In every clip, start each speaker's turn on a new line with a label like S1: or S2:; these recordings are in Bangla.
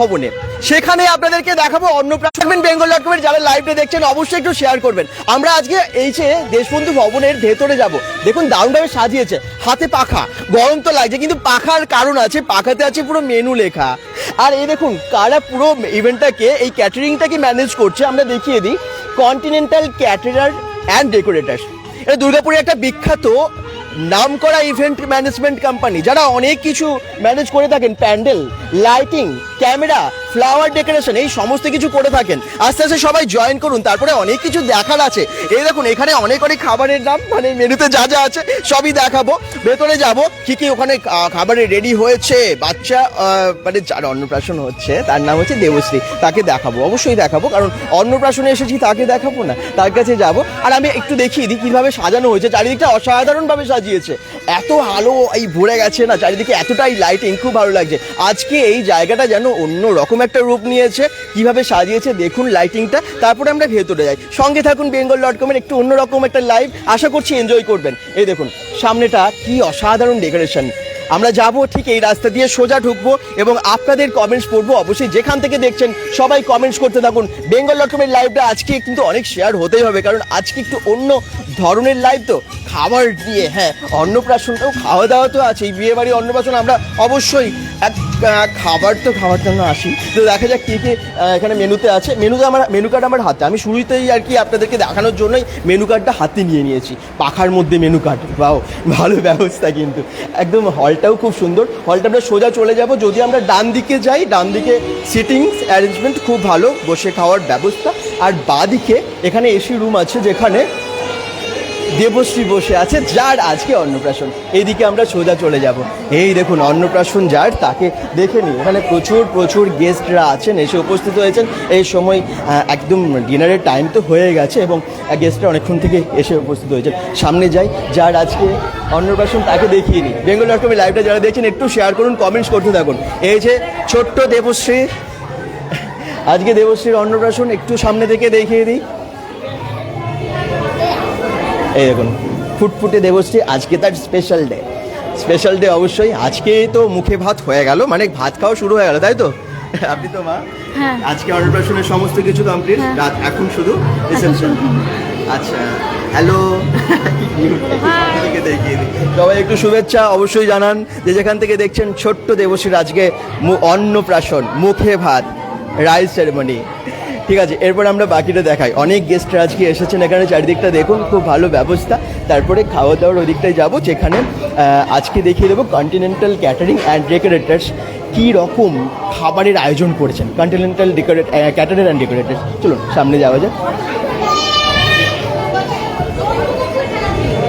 S1: ভবনে সেখানে আপনাদেরকে দেখাবো অন্নপ্রাশন বেঙ্গল.com-এর যারা লাইভে দেখছেন অবশ্যই একটু শেয়ার করবেন। আমরা আজকে এই যে দেশবন্ধু ভবনের ভেতরে যাব, দেখুন দারুণভাবে সাজিয়েছে, হাতে পাখা, গরম তো লাগছে কিন্তু পাখার কারণ আছে, পাখাতে আছে পুরো মেনু লেখা। আর এই দেখুন কারা পুরো ইভেন্টটাকে এই ক্যাটারিংটাকে ম্যানেজ করছে আমরা দেখিয়ে দিই, কন্টিনেন্টাল ক্যাটারার অ্যান্ড ডেকোরেটার্স। এটা দুর্গাপুরে একটা বিখ্যাত নামকরা ইভেন্ট ম্যানেজমেন্ট কোম্পানি, যারা অনেক কিছু ম্যানেজ করে থাকেন, pandal, lighting, camera, flower decoration, এই সমস্ত কিছু করে থাকেন। আস্তে আস্তে সবাই জয়েন করুন, তারপরে অনেক কিছু দেখার আছে। এই দেখুন এখানে অনেক অনেক খাবারের নাম, মানে মেনুতে যা যা আছে সবই দেখাবো। ভেতরে যাব কি কি ওখানে খাবারে রেডি হয়েছে। বাচ্চা মানে যার অন্নপ্রাশন হচ্ছে তার নাম হচ্ছে দেবশ্রী, তাকে দেখাবো, অবশ্যই দেখাবো, কারণ অন্নপ্রাশনে এসেছি তাকে দেখাবো না, তার কাছে যাব। আর আমি একটু দেখিয়ে দিই কীভাবে সাজানো হয়েছে, চারিদিকটা অসাধারণভাবে সাজিয়েছে, এত আলো এই ভরে গেছে না চারিদিকে, এতটাই লাইটিং, খুব ভালো লাগছে। আজকে এই জায়গাটা যেন অন্য রকম একটা রূপ নিয়েছে, কিভাবে সাজিয়েছে দেখুন লাইটিংটা। তারপরে আমরা ভেতরে যাই, সঙ্গে থাকুন বেঙ্গল.com-এর একটু অন্যরকম একটা লাইভ, আশা করছি এনজয় করবেন। এই দেখুন সামনেটা কি অসাধারণ ডেকোরেশন। আমরা যাব ঠিক এই রাস্তা দিয়ে সোজা ঢুকবো এবং আপনাদের কমেন্টস পড়বো, অবশ্যই যেখান থেকে দেখছেন সবাই কমেন্টস করতে থাকুন। বেঙ্গল.com-এর লাইভটা আজকে কিন্তু অনেক শেয়ার হতেই হবে, কারণ আজকে একটু অন্য ধরনের লাইভ তো, খাবার দিয়ে, হ্যাঁ অন্নপ্রাশনটাও, খাওয়া দাওয়া তো আছে, এই বিয়ে বাড়ি অন্নপ্রাশন আমরা অবশ্যই এক খাবার তো খাওয়ার জন্য আসি। তো দেখা যাক কী কী এখানে মেনুতে আছে। মেনু কার্ড আমার হাতে, আমি শুরুতেই আর কি আপনাদেরকে দেখানোর জন্যই মেনু কার্ডটা হাতে নিয়ে নিয়েছি। পাখার মধ্যে মেনু কার্ড, বাও ভালো ব্যবস্থা, কিন্তু একদম হলটাও খুব সুন্দর। হলটা আমরা সোজা চলে যাব, যদি আমরা ডান দিকে যাই, ডান দিকে সিটিংস অ্যারেঞ্জমেন্ট খুব ভালো, বসে খাওয়ার ব্যবস্থা। আর বাঁ দিকে এখানে এসি রুম আছে, যেখানে দেবশ্রী বসে আছে, যার আজকে অন্নপ্রাশন। এইদিকে আমরা সোজা চলে যাব। এই দেখুন অন্নপ্রাশন যার, তাকে দেখে নিই। এখানে প্রচুর প্রচুর গেস্টরা আছেন, এসে উপস্থিত হয়েছেন। এই সময় একদম ডিনারের টাইম তো হয়ে গেছে এবং গেস্টরা অনেকক্ষণ থেকে এসে উপস্থিত হয়েছেন। সামনে যাই, যার আজকে অন্নপ্রাশন তাকে দেখিয়ে নিই। বেঙ্গল.com-এর লাইভটা যারা দেখছেন একটু শেয়ার করুন, কমেন্টস করতে থাকুন। এই যে ছোট্ট দেবশ্রী, আজকে দেবশ্রীর অন্নপ্রাশন, একটু সামনে থেকে দেখিয়ে দিই। এই দেখুন ফুটফুটে দেবশ্রী, আজকে তার স্পেশাল ডে অবশ্যই। আজকে তো মুখে ভাত হয়ে গেল, মানে ভাত খাওয়া শুরু হয়ে গেল, তাই তো? আপনি তো মা, আজকে অন্নপ্রাশনের সমস্ত কিছু কমপ্লিট, রাত এখন শুধু রিসেপশন। আচ্ছা হ্যালো, দেখিয়ে দিই সবাই, একটু শুভেচ্ছা অবশ্যই জানান যে যেখান থেকে দেখছেন। ছোট্ট দেবশ্রীর আজকে অন্নপ্রাশন, মুখে ভাত, রাইস সেরেমনি। ঠিক আছে, এরপর আমরা বাকিটা দেখাই। অনেক গেস্টরা আজকে এসেছেন এখানে, চারিদিকটা দেখুন, খুব ভালো ব্যবস্থা। তারপরে খাওয়া দাওয়ার ওই দিকটায় যাবো, যেখানে আজকে দেখিয়ে দেবো কন্টিনেন্টাল ক্যাটারিং অ্যান্ড ডেকোরেটার্স কী রকম খাবারের আয়োজন করেছেন। কন্টিনেন্টাল ক্যাটারার অ্যান্ড ডেকোরেটার্স, চলুন সামনে যাওয়া যায়।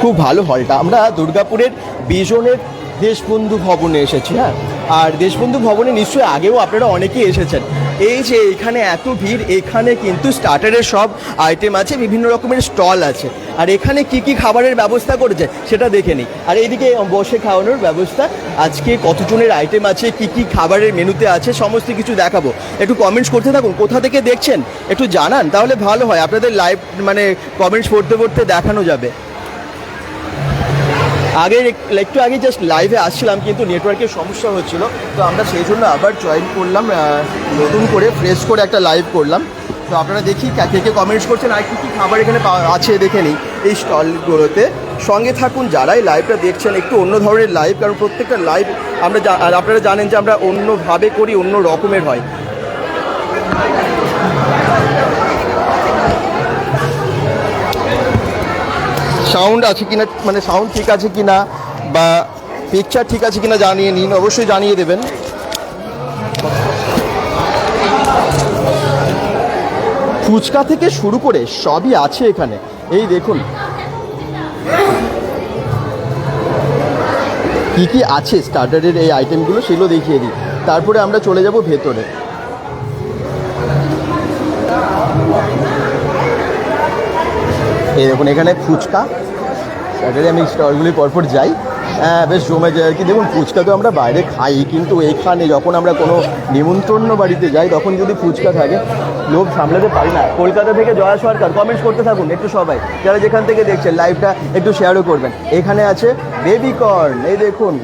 S1: খুব ভালো হলটা। আমরা দুর্গাপুরের বিজনের দেশবন্ধু ভবনে এসেছি, হ্যাঁ। আর দেশবন্ধু ভবনে নিশ্চয়ই আগেও আপনারা অনেকেই এসেছেন। এই যে এখানে এত ভিড়, এখানে কিন্তু স্টার্টারের সব আইটেম আছে, বিভিন্ন রকমের স্টল আছে। আর এখানে কি কি খাবারের ব্যবস্থা করেছে সেটা দেখে নিই। আর এইদিকে বসে খাওয়ানোর ব্যবস্থা, আজকে কতজনের আইটেম আছে, কি কি খাবারের মেনুতে আছে, সমস্ত কিছু দেখাবো। একটু কমেন্টস করতে থাকুন, কোথা থেকে দেখছেন একটু জানান, তাহলে ভালো হয়। আপনাদের লাইভ মানে কমেন্টস পড়তে পড়তে দেখানো যাবে। একটু আগে জাস্ট লাইভে আসছিলাম, কিন্তু নেটওয়ার্কের সমস্যা হচ্ছিল, তো আমরা সেই জন্য আবার জয়েন করলাম, নতুন করে ফ্রেশ করে একটা লাইভ করলাম। তো আপনারা দেখি কে কে কমেন্টস করছেন, আর কী কী খাবার এখানে আছে দেখে নিই এই স্টলগুলোতে। সঙ্গে থাকুন যারাই লাইভটা দেখছেন, একটু অন্য ধরনের লাইভ, কারণ প্রত্যেকটা লাইভ আমরা আপনারা জানেন যে আমরা অন্যভাবে করি, অন্য রকমের হয়। সাউন্ড আছে কিনা, মানে সাউন্ড ঠিক আছে কিনা বা পিকচার ঠিক আছে কিনা জানিয়ে নিন, অবশ্যই জানিয়ে দেবেন। ফুচকা থেকে শুরু করে সবই আছে এখানে, এই দেখুন কি কি আছে স্টার্টারের এই আইটেমগুলো, সেগুলো দেখিয়ে দিই। তারপরে আমরা চলে যাব ভেতরে। এই দেখুন এখানে ফুচকা, স্যাটারডে আমি স্টলগুলি পরপর যাই, বেশ জমে যায় আর কি। দেখুন ফুচকা তো আমরা বাইরে খাই, কিন্তু এখানে যখন আমরা কোনো নিমন্ত্রণ বাড়িতে যাই তখন যদি ফুচকা থাকে, লোভ সামলাতে পারি না। কলকাতা থেকে জয়া সরকার, কমেন্টস করতে থাকুন একটু সবাই, যারা যেখান থেকে দেখছেন লাইভটা একটু শেয়ারও করবেন। এখানে আছে বেবি কর্ন, এই দেখুন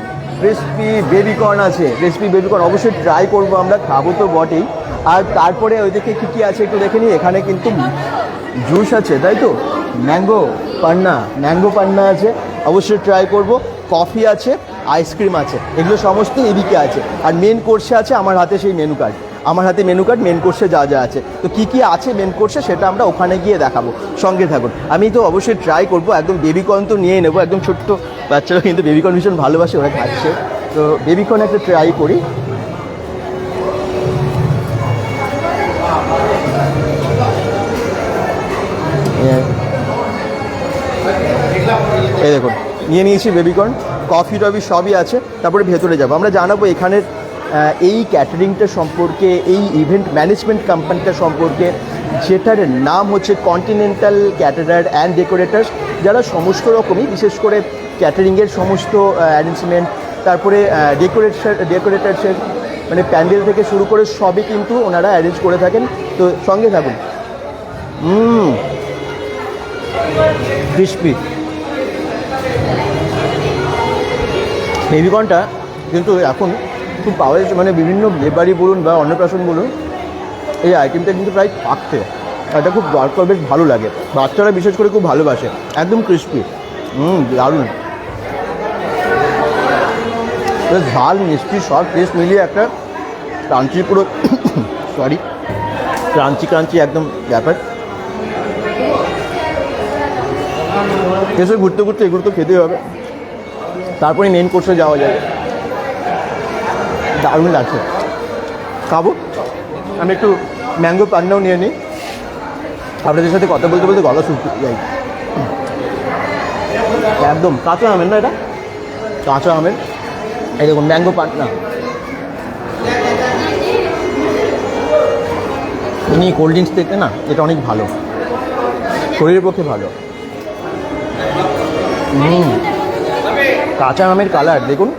S1: ক্রিসপি বেবিকর্ন আছে, ক্রিসপি বেবিকর্ন অবশ্যই ট্রাই করবো, আমরা খাবো তো বটেই। আর তারপরে ওইদিকে কী কী আছে একটু দেখে নিই। এখানে কিন্তু জুস আছে, তাই তো, ম্যাঙ্গো পান্না আছে, অবশ্যই ট্রাই করব। কফি আছে, আইসক্রিম আছে, এগুলো সমস্ত এদিকে আছে। আর মেন কোর্সে আছে আমার হাতে সেই মেনু কার্ড, মেন কোর্সে যা যা আছে। তো কী কী আছে মেন কোর্সে সেটা আমরা ওখানে গিয়ে দেখাবো, সঙ্গে থাকুন। আমি তো অবশ্যই ট্রাই করব, একদম বেবিকর্ন তো নিয়েই নেবো, একদম ছোট্ট বাচ্চারা কিন্তু বেবিকর্ন ভীষণ ভালোবাসে, ওরা খাচ্ছে। তো বেবিকর্ন একটা ট্রাই করি। এই দেখুন নিয়ে নিয়েছি বেবিকর্ন, কফি টফি সবই আছে। তারপরে ভেতরে যাবো, আমরা জানাবো এখানের এই ক্যাটারিংটা সম্পর্কে, এই ইভেন্ট ম্যানেজমেন্ট কোম্পানিটা সম্পর্কে, যেটার নাম হচ্ছে কন্টিনেন্টাল ক্যাটারার অ্যান্ড ডেকোরেটার্স, যারা সমস্ত রকমই, বিশেষ করে ক্যাটারিংয়ের সমস্ত অ্যারেঞ্জমেন্ট, তারপরে ডেকোরেটার্সের মানে প্যান্ডেল থেকে শুরু করে সবই কিন্তু ওনারা অ্যারেঞ্জ করে থাকেন। তো সঙ্গে থাকুন। ক্রিসপি বেবিকর্নটা কিন্তু এখন খুব পাওয়া যাচ্ছে, মানে বিভিন্ন বিয়েবাড়ি বলুন বা অন্নপ্রাশন বলুন, এই আইটেমটা কিন্তু প্রায় পাকছে। এটা খুব দরকার, বেশ ভালো লাগে, বাচ্চারা বিশেষ করে খুব ভালোবাসে। একদম ক্রিসপি, দারুণ। ঝাল মিষ্টি সব টেস্ট মিলিয়ে একটা ক্রাঞ্চি, পুরো ক্রাঞ্চি একদম ব্যাপার। এসে ঘুরতে ঘুরতে এগুলো তো খেতেই হবে, তারপরে মেন কোর্সে যাওয়া যায়। দারুণ লাগছে, খাবো। আমি একটু ম্যাঙ্গো পান্নাও নিয়ে নিই, আপনাদের সাথে কথা বলতে বলতে গলা শুকিয়ে যাই। একদম কাঁচা আমের না, এটা কাঁচা আমের। এই দেখুন ম্যাঙ্গো পান্না, এমনি কোল্ড ড্রিঙ্কস থেকে না এটা অনেক ভালো, শরীরের পক্ষে ভালো। কাঁচা আমের কালার দেখুন।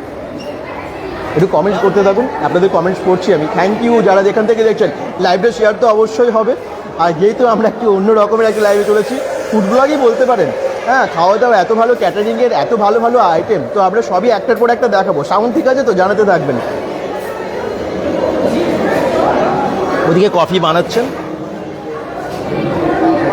S1: একটু কমেন্টস করতে থাকুন, আপনাদের কমেন্টস করছি আমি। থ্যাংক ইউ যারা যেখান থেকে দেখছেন। লাইভটা শেয়ার তো অবশ্যই হবে। আর যেহেতু আমরা একটু অন্য রকমের একটা লাইভে চলেছি, ফুড ব্লগই বলতে পারেন। হ্যাঁ, খাওয়া দাওয়া এত ভালো, ক্যাটারিংয়ের এত ভালো ভালো আইটেম, তো আমরা সবই একটার পর একটা দেখাবো। সাউন্ড ঠিক আছে তো, জানাতে থাকবেন। ওদিকে কফি বানাচ্ছেন,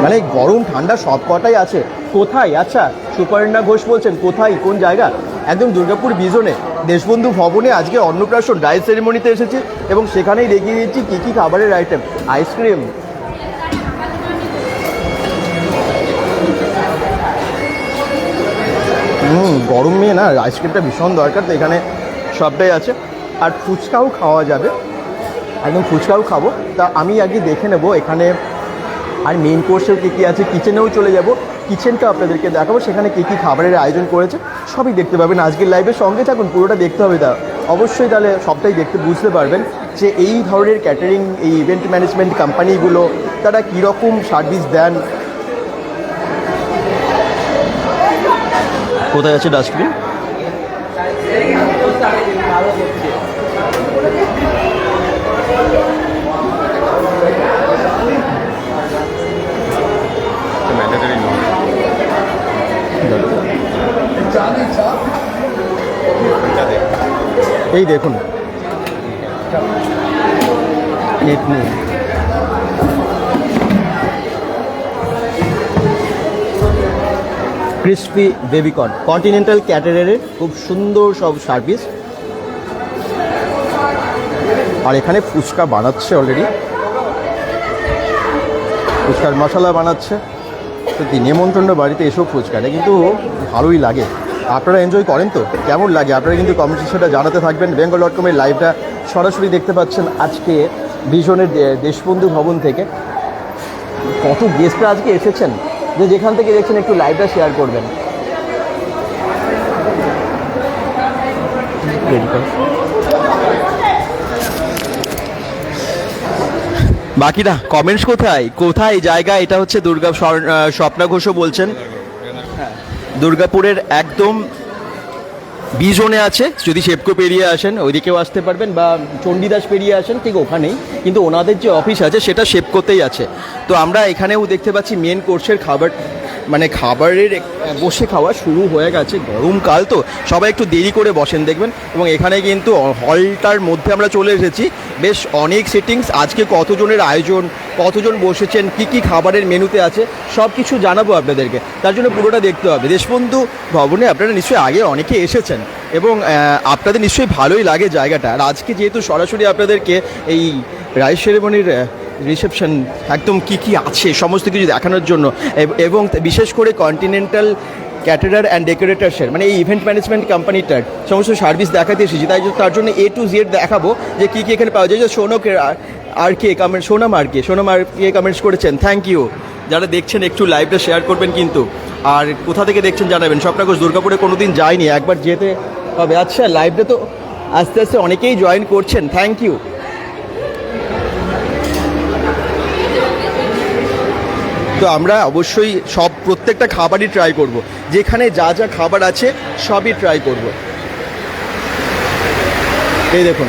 S1: মানে গরম ঠান্ডা সব কটাই আছে। কোথায়? আচ্ছা, সুপর্ণা ঘোষ বলছেন কোথায়, কোন জায়গা? একদম দুর্গাপুর বিজনে দেশবন্ধু ভবনে আজকে অন্নপ্রাশন রাইস সেরিমনিতে এসেছি, এবং সেখানেই দেখিয়ে দিচ্ছি কী কী খাবারের আইটেম। আইসক্রিম, গরমে না আইসক্রিমটা ভীষণ দরকার, তো এখানে সবটাই আছে। আর ফুচকাও খাওয়া যাবে, একদম ফুচকাও খাবো। তা আমি আগে দেখে নেব এখানে আর মেন কোর্সেও কী কী আছে। কিচেনেও চলে যাব, কিচেনটা আপনাদেরকে দেখাবো, সেখানে কী কী খাবারের আয়োজন করেছে সবই দেখতে পাবেন আজকের লাইভের সঙ্গে থাকুন। পুরোটা দেখতে হবে, তা অবশ্যই, তাহলে সবটাই দেখতে বুঝতে পারবেন যে এই ধরনের ক্যাটারিং, এই ইভেন্ট ম্যানেজমেন্ট কোম্পানিগুলো তারা কীরকম সার্ভিস দেন। কোথায় আছে ডাস্টবিন? এই দেখুন ক্রিসপি বেবিকর্ন, কন্টিনেন্টাল ক্যাটারারের খুব সুন্দর সব সার্ভিস। আর এখানে ফুচকা বানাচ্ছে অলরেডি, ফুচকার মশলা বানাচ্ছে। সত্যি নেমন্তন্ন বাড়িতে এসব ফুচকাটা কিন্তু ভালোই লাগে। আপনারা এনজয় করেন তো? কেমন লাগে আপনারা কিন্তু কমেন্ট সেটা জানাতে থাকবেন। bengal.com-এর লাইভটা সরাসরি দেখতে পাচ্ছেন আজকে বিজনের দেশবন্ধু ভবন থেকে। কত গেস্টরা আজকে এসেছেন, যে যেখান থেকে দেখছেন একটু লাইভটা শেয়ার করবেন। বাকিরা কমেন্টস কোথায় কোথায় জায়গা? এটা হচ্ছে স্বপ্না ঘোষও বলছেন দুর্গাপুরের একদম বিজনে আছে। যদি শেপকো পেরিয়ে আসেন ওইদিকেও আসতে পারবেন, বা চণ্ডীদাস পেরিয়ে আসেন ঠিক ওখানেই, কিন্তু ওনাদের যে অফিস আছে সেটা শেপকোতেই আছে। তো আমরা এখানেও দেখতে পাচ্ছি মেন কোর্সের খাবার মানে খাবারের বসে খাওয়া শুরু হয়ে গেছে, গরমকাল তো সবাই একটু দেরি করে বসেন দেখবেন। এবং এখানে কিন্তু হলটার মধ্যে আমরা চলে এসেছি, বেশ অনেক সিটিংস। আজকে কতজনের আয়োজন, কতজন বসেছেন, কি কি খাবারের মেনুতে আছে সব কিছু জানাবো আপনাদেরকে, তার জন্য পুরোটা দেখতে হবে। দেশবন্ধু ভবনে আপনারা নিশ্চয়ই আগে অনেকে এসেছেন এবং আপনাদের নিশ্চয়ই ভালোই লাগে জায়গাটা। আর আজকে যেহেতু সরাসরি আপনাদেরকে এই রাইস সেরেমনির রিসেপশন একদম কি কি আছে সমস্ত কিছু দেখানোর জন্য এবং বিশেষ করে কন্টিনেন্টাল ক্যাটারার অ্যান্ড ডেকোরেটার্সের মানে এই ইভেন্ট ম্যানেজমেন্ট কোম্পানিটার সমস্ত সার্ভিস দেখাতে এসেছি, তার জন্য A to Z দেখাবো যে কী কী এখানে পাওয়া যায়। যে সোনাম আর কে কমেন্টস করেছেন, থ্যাংক ইউ। যারা দেখছেন একটু লাইভটা শেয়ার করবেন কিন্তু, আর কোথা থেকে দেখছেন জানাবেন। স্বপ্নাঘোষ দুর্গাপুরে কোনো দিন যায়নি, একবার যেতে হবে। আচ্ছা, লাইভটা তো আস্তে আস্তে অনেকেই জয়েন করছেন, থ্যাংক ইউ। তো আমরা অবশ্যই প্রত্যেকটা খাবারই ট্রাই করব, যেখানে যা যা খাবার আছে সবই ট্রাই করব। এই দেখুন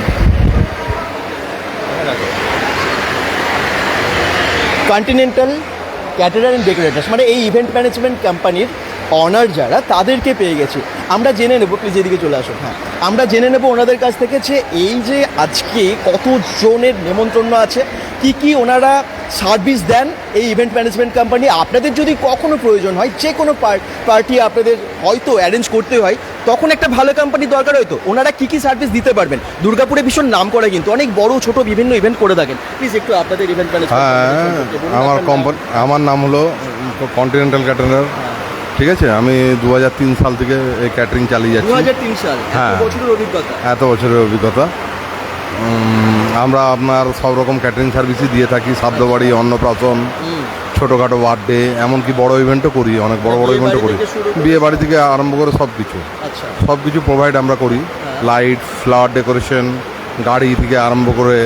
S1: কন্টিনেন্টাল ক্যাটারার অ্যান্ড ডেকোরেটার্স মানে এই ইভেন্ট ম্যানেজমেন্ট কোম্পানির অনার যারা, তাদেরকে পেয়ে গেছি। আমরা জেনে নেবো, প্লিজ এদিকে চলে আসুন। হ্যাঁ, আমরা জেনে নেবো ওনাদের কাছ থেকে যে এই যে আজকে কতজনের নেমন্ত্রণ আছে, কি কি ওনারা সার্ভিস দেন এই ইভেন্ট ম্যানেজমেন্ট কোম্পানি। আপনাদের যদি কখনো প্রয়োজন হয়, যে কোনো পার্টি আপনাদের হয়তো অ্যারেঞ্জ করতে হয়, তখন একটা ভালো কোম্পানি দরকার হয়তো, ওনারা কি কি সার্ভিস দিতে পারবেন। দুর্গাপুরে ভীষণ নাম করা, কিন্তু অনেক বড় ছোট বিভিন্ন ইভেন্ট করে থাকেন। প্লিজ একটু আপনাদের ইভেন্ট ম্যানেজমেন্ট।
S2: আমার নাম হলো কন্টিনেন্টাল ক্যাটারার, ঠিক আছে। আমি 2003 সাল থেকে এই ক্যাটারিং চালিয়ে যাচ্ছি।
S1: 2003 সাল,
S2: হ্যাঁ, এত বছরের অভিজ্ঞতা। আমরা আপনার সব রকম ক্যাটারিং সার্ভিসই দিয়ে থাকি, শ্রাদ্ধবাড়ি, অন্নপ্রাশন, ছোটোখাটো বার্থডে, এমনকি বড় ইভেন্টও করি, অনেক বড় বড় ইভেন্টও করি। বিয়ে বাড়ি থেকে আরম্ভ করে সব কিছু প্রোভাইড আমরা করি। লাইট, ফ্লাওয়ার ডেকোরেশন, গাড়ি থেকে আরম্ভ করে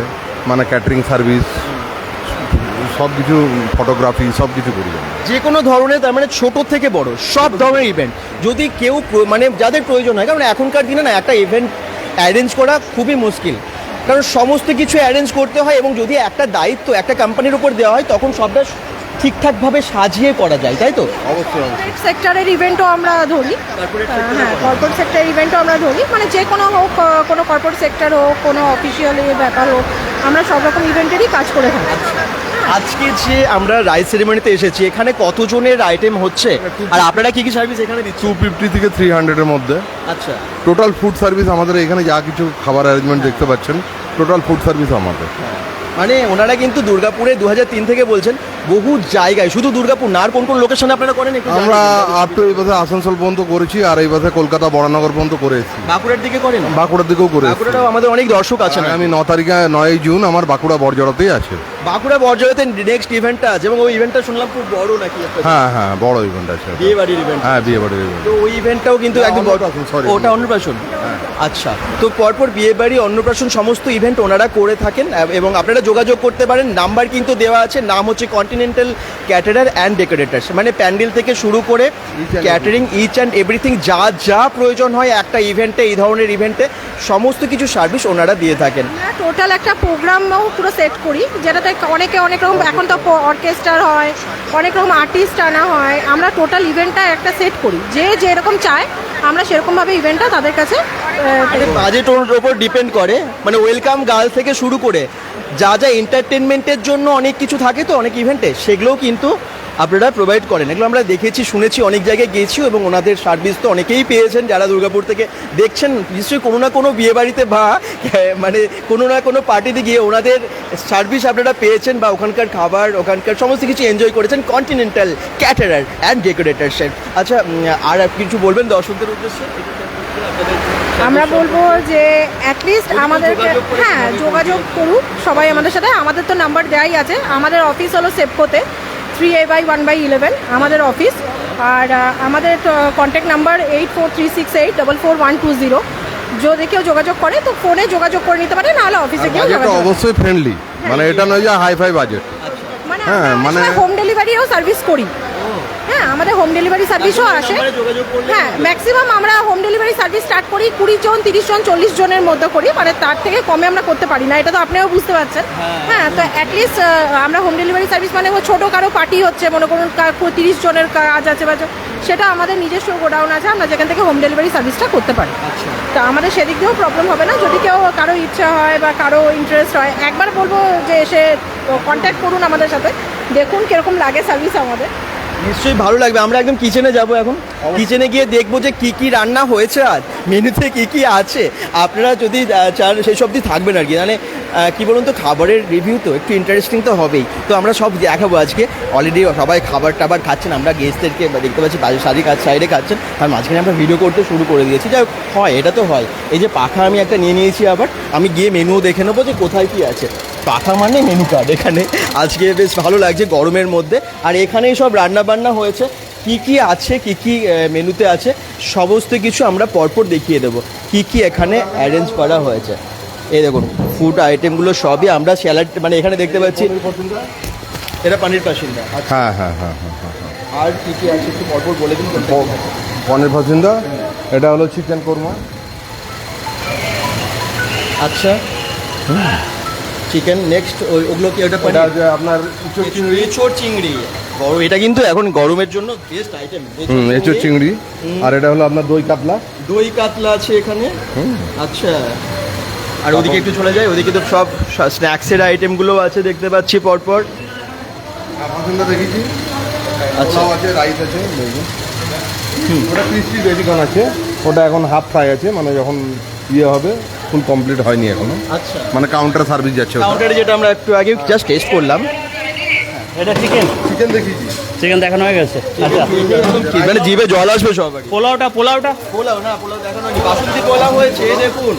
S2: মানে ক্যাটারিং সার্ভিস, সব কিছু, ফটোগ্রাফি, সব কিছু করি।
S1: যে কোনো ধরনের, তার মানে ছোট থেকে বড় সব ধরনের ইভেন্ট যদি কেউ মানে যাদের প্রয়োজন হয়, কারণ এখনকার দিনে না একটা ইভেন্ট অ্যারেঞ্জ করা খুবই মুশকিল, কারণ সমস্ত কিছু অ্যারেঞ্জ করতে হয় এবং যদি একটা দায়িত্ব একটা কোম্পানির উপর দেওয়া হয় তখন সবটা ঠিকঠাকভাবে সাজিয়ে করা যায়, তাই তো?
S2: অবশ্যই।
S3: সেক্টরের ইভেন্টও আমরা ধরি, হ্যাঁ, কর্পোরেট সেক্টরের ইভেন্টও আমরা ধরি, মানে যে কোনো হোক, কোনো কর্পোরেট সেক্টর হোক, কোনো অফিসিয়াল ব্যাপার হোক, আমরা সব রকম ইভেন্টেরই কাজ করে থাকি।
S1: আজকে যে আমরা রাইস সেরিমনিতে এসেছি, এখানে কতজনের আইটেম হচ্ছে আর আপনারা কি কি সার্ভিস এখানে দিচ্ছেন?
S2: 250 থেকে 300 এর মধ্যে।
S1: আচ্ছা,
S2: টোটাল ফুড সার্ভিস আমাদের এখানে, যা কিছু খাবার অ্যারেঞ্জমেন্ট দেখতে পাচ্ছেন, টোটাল ফুড সার্ভিস আমাদের।
S1: মানে ওনারা কিন্তু দুর্গাপুরে 2003 থেকে বলছেন, বহু জায়গায়, শুধু দুর্গাপুর না, আর কোন কোন লোকেশনে আপনারা করেন একটু জানাবেন?
S2: আমরা আর তো এই পাশে আসানসোল পর্যন্ত করেছি, আর এই পাশে কলকাতা বরানগর পর্যন্ত করে এসেছি।
S1: বাঁকুড়ার দিকে করেন?
S2: বাঁকুড়ার দিকেও করে এসেছি।
S1: বাঁকুড়াটাও আমাদের অনেক দর্শক আছেন।
S2: আমি 9 জুন আমার বাঁকুড়া বড়জড়াতেই আছে।
S1: বাঁকুড়া বড়জড়াতে নেক্সট ইভেন্টটা আছে এবং ওই ইভেন্টটা শুনলাম খুব বড় নাকি একটা।
S2: হ্যাঁ, বড় ইভেন্ট আছে,
S1: বিয়ে বাড়ির ইভেন্ট।
S2: হ্যাঁ, বিয়ে বাড়ির ইভেন্ট।
S1: তো ওই ইভেন্টটাও কিন্তু একদম ওটা অন্নপ্রাশন। আচ্ছা, তো পরপর বিয়ে বাড়ি, অন্নপ্রাশন সমস্ত ইভেন্ট ওনারা করে থাকেন এবং আপনারা যোগাযোগ করতে পারেন। নাম্বার কিন্তু দেওয়া আছে, নাম হচ্ছে কন্টিনেন্টাল ক্যাটারার অ্যান্ড ডেকোরেটার্স, মানে প্যান্ডেল থেকে শুরু করে ক্যাটারিং, ইচ অ্যান্ড এভরিথিং, যা যা প্রয়োজন হয় একটা ইভেন্টে, এই ধরনের ইভেন্টে সমস্ত কিছু সার্ভিস ওনারা দিয়ে থাকেন।
S3: টোটাল একটা প্রোগ্রামও পুরো সেট করি, যেটাতে অনেকে অনেক রকম, এখন তো অর্কেস্ট্রার হয়, অনেক রকম আর্টিস্ট আনা হয়, আমরা টোটাল ইভেন্টটা একটা সেট করি, যে যেরকম চায় আমরা সেরকমভাবে ইভেন্টটা তাদের কাছে।
S1: বাজেট ওর ওপর ডিপেন্ড করে, মানে ওয়েলকাম গার্ল থেকে শুরু করে যা যা এন্টারটেনমেন্টের জন্য অনেক কিছু থাকে তো অনেক ইভেন্টে, সেগুলোও কিন্তু আপনারা প্রোভাইড করেন। এগুলো আমরা দেখেছি, শুনেছি, অনেক জায়গায় গেছিও এবং ওনাদের সার্ভিস তো অনেকেই পেয়েছেন যারা দুর্গাপুর থেকে দেখছেন। নিশ্চয়ই কোনো না কোনো বিয়েবাড়িতে বা মানে কোনো না কোনো পার্টিতে গিয়ে ওনাদের সার্ভিস আপনারা পেয়েছেন বা ওখানকার খাবার, ওখানকার সমস্ত কিছু এনজয় করেছেন কন্টিনেন্টাল ক্যাটারার অ্যান্ড ডেকোরেটার্সের। আচ্ছা, আর কিছু বলবেন দর্শকদের উদ্দেশ্যে?
S3: আমরা বলবো যে অ্যাটলিস্ট আমাদেরকে, হ্যাঁ, যোগাযোগ করুক সবাই আমাদের সাথে। আমাদের তো নাম্বার দেওয়াই আছে। আমাদের অফিস হলো সেপকোতে, 3A/1/11 আমাদের অফিস। আর আমাদের কন্ট্যাক্ট নাম্বার 8436844120। যদি কেউ যোগাযোগ করে তো ফোনে যোগাযোগ করে নিতে পারে, নাহলে অফিসে গিয়ে যোগাযোগ।
S2: অবশ্যই ফ্রেন্ডলি, মানে এটা নয় যে হাই ফাই বাজেট,
S3: মানে
S2: হ্যাঁ,
S3: আমরা হোম ডেলিভারিও সার্ভিস করি। হ্যাঁ, আমাদের হোম ডেলিভারি সার্ভিসও আসে। হ্যাঁ, ম্যাক্সিমাম আমরা হোম ডেলিভারি সার্ভিস স্টার্ট করি 20 জন, 30 জন, 40 জনের মধ্যে করি, মানে তার থেকে কমে আমরা করতে পারি না, এটা তো আপনিও বুঝতে পারছেন। হ্যাঁ, তো অ্যাটলিস্ট আমরা হোম ডেলিভারি সার্ভিস মানে ছোটো কারো পার্টি হচ্ছে, মনে করুন 30 জনের কাজ আছে বা সেটা আমাদের নিজস্ব গোডাউন আছে, আমরা যেখান থেকে হোম ডেলিভারি সার্ভিসটা করতে পারি। তা আমাদের সেদিক দিয়েও প্রবলেম হবে না। যদি কেউ কারো ইচ্ছা হয় বা কারো ইন্টারেস্ট হয়, একবার বলবো যে এসে কন্ট্যাক্ট করুন আমাদের সাথে, দেখুন কিরকম লাগে সার্ভিস আমাদের।
S1: নিশ্চয়ই ভালো লাগবে। আমরা একদম কিচেনে যাব, এখন কিচেনে গিয়ে দেখবো যে কি কি রান্না হয়েছে আজ, মেনুতে কি কি আছে। আপনারা যদি চান সেই সব দিয়ে থাকবেন আর কি, মানে কি বলুন তো, খাবারের রিভিউ তো একটু ইন্টারেস্টিং তো হবেই। তো আমরা সব দেখাবো আজকে। অলরেডি সবাই খাবার টাবার খাচ্ছেন, আমরা গেস্টদেরকে দেখতে পাচ্ছি সাইডে খাচ্ছেন, আর মাঝখানে আমরা ভিডিও করতে শুরু করে দিয়েছি। যাই হোক, হয়, এটা তো হয়। এই যে পাখা আমি একটা নিয়ে নিয়েছি, আবার আমি গিয়ে মেনুও দেখে নেবো যে কোথায় কি আছে। পাখা মানে মেনু কার্ড এখানে। আজকে বেশ ভালো লাগছে গরমের মধ্যে। আর এখানেই সব রান্না বান্না হয়েছে, কি কি আছে, কি কি মেনুতে আছে, সমস্ত কিছু আমরা পরপর দেখিয়ে দেবো কি কি এখানে অ্যারেঞ্জ করা হয়েছে। এই দেখুন ফুড আইটেমগুলো সবই আমরা স্যালাড, মানে এখানে দেখতে পাচ্ছি এটা পানির পাসিন্দা।
S2: হ্যাঁ হ্যাঁ হ্যাঁ হ্যাঁ হ্যাঁ।
S1: আর কি কি আছে একটু পরপর বলে দিন।
S2: পনির পছন্দ, এটা হলো চিকেন কোরমা।
S1: আচ্ছা, চিকেন নেক্সট। ওগুলো কি ওটা
S2: এটা যে আপনার ইঁচড় চিংড়ি।
S1: এঁচড় চিংড়ি গরম, এটা কিন্তু এখন গরমের জন্য বেস্ট আইটেম।
S2: এঁচড় চিংড়ি। আর এটা হলো আপনার দই কাতলা।
S1: দই কাতলা আছে এখানে। আচ্ছা, আর ওদিকে একটু চলে যায়, ওদিকে তো সব স্ন্যাক্সের আইটেমগুলো আছে দেখতে পাচ্ছি পরপর।
S2: পছন্দ দেখেছি।
S1: আচ্ছা,
S2: পোলাও আছে, রাইস আছে, ওটা ক্রিস্পি বেবিকর্ন আছে, ওটা এখন হাফ ফ্রাই আছে, মানে যখন ইয়ে হবে ফুল কমপ্লিট হয়নি এখনো,
S1: আচ্ছা,
S2: মানে কাউন্টার সার্ভিস যাচ্ছে।
S1: কাউন্টারে যেটা আমরা একটু আগে জাস্ট টেস্ট করলাম।
S4: এটা চিকেন
S2: চিকেন দেখেছি,
S4: চিকেন দেখানো হয়ে গেছে। আচ্ছা,
S1: মানে জিভে জল আসবে সবার।
S4: পোলাওটা
S1: পোলাও না, পোলাও দেখানো হয়নি। বাসন্তী পোলাও হয়েছে, এই দেখুন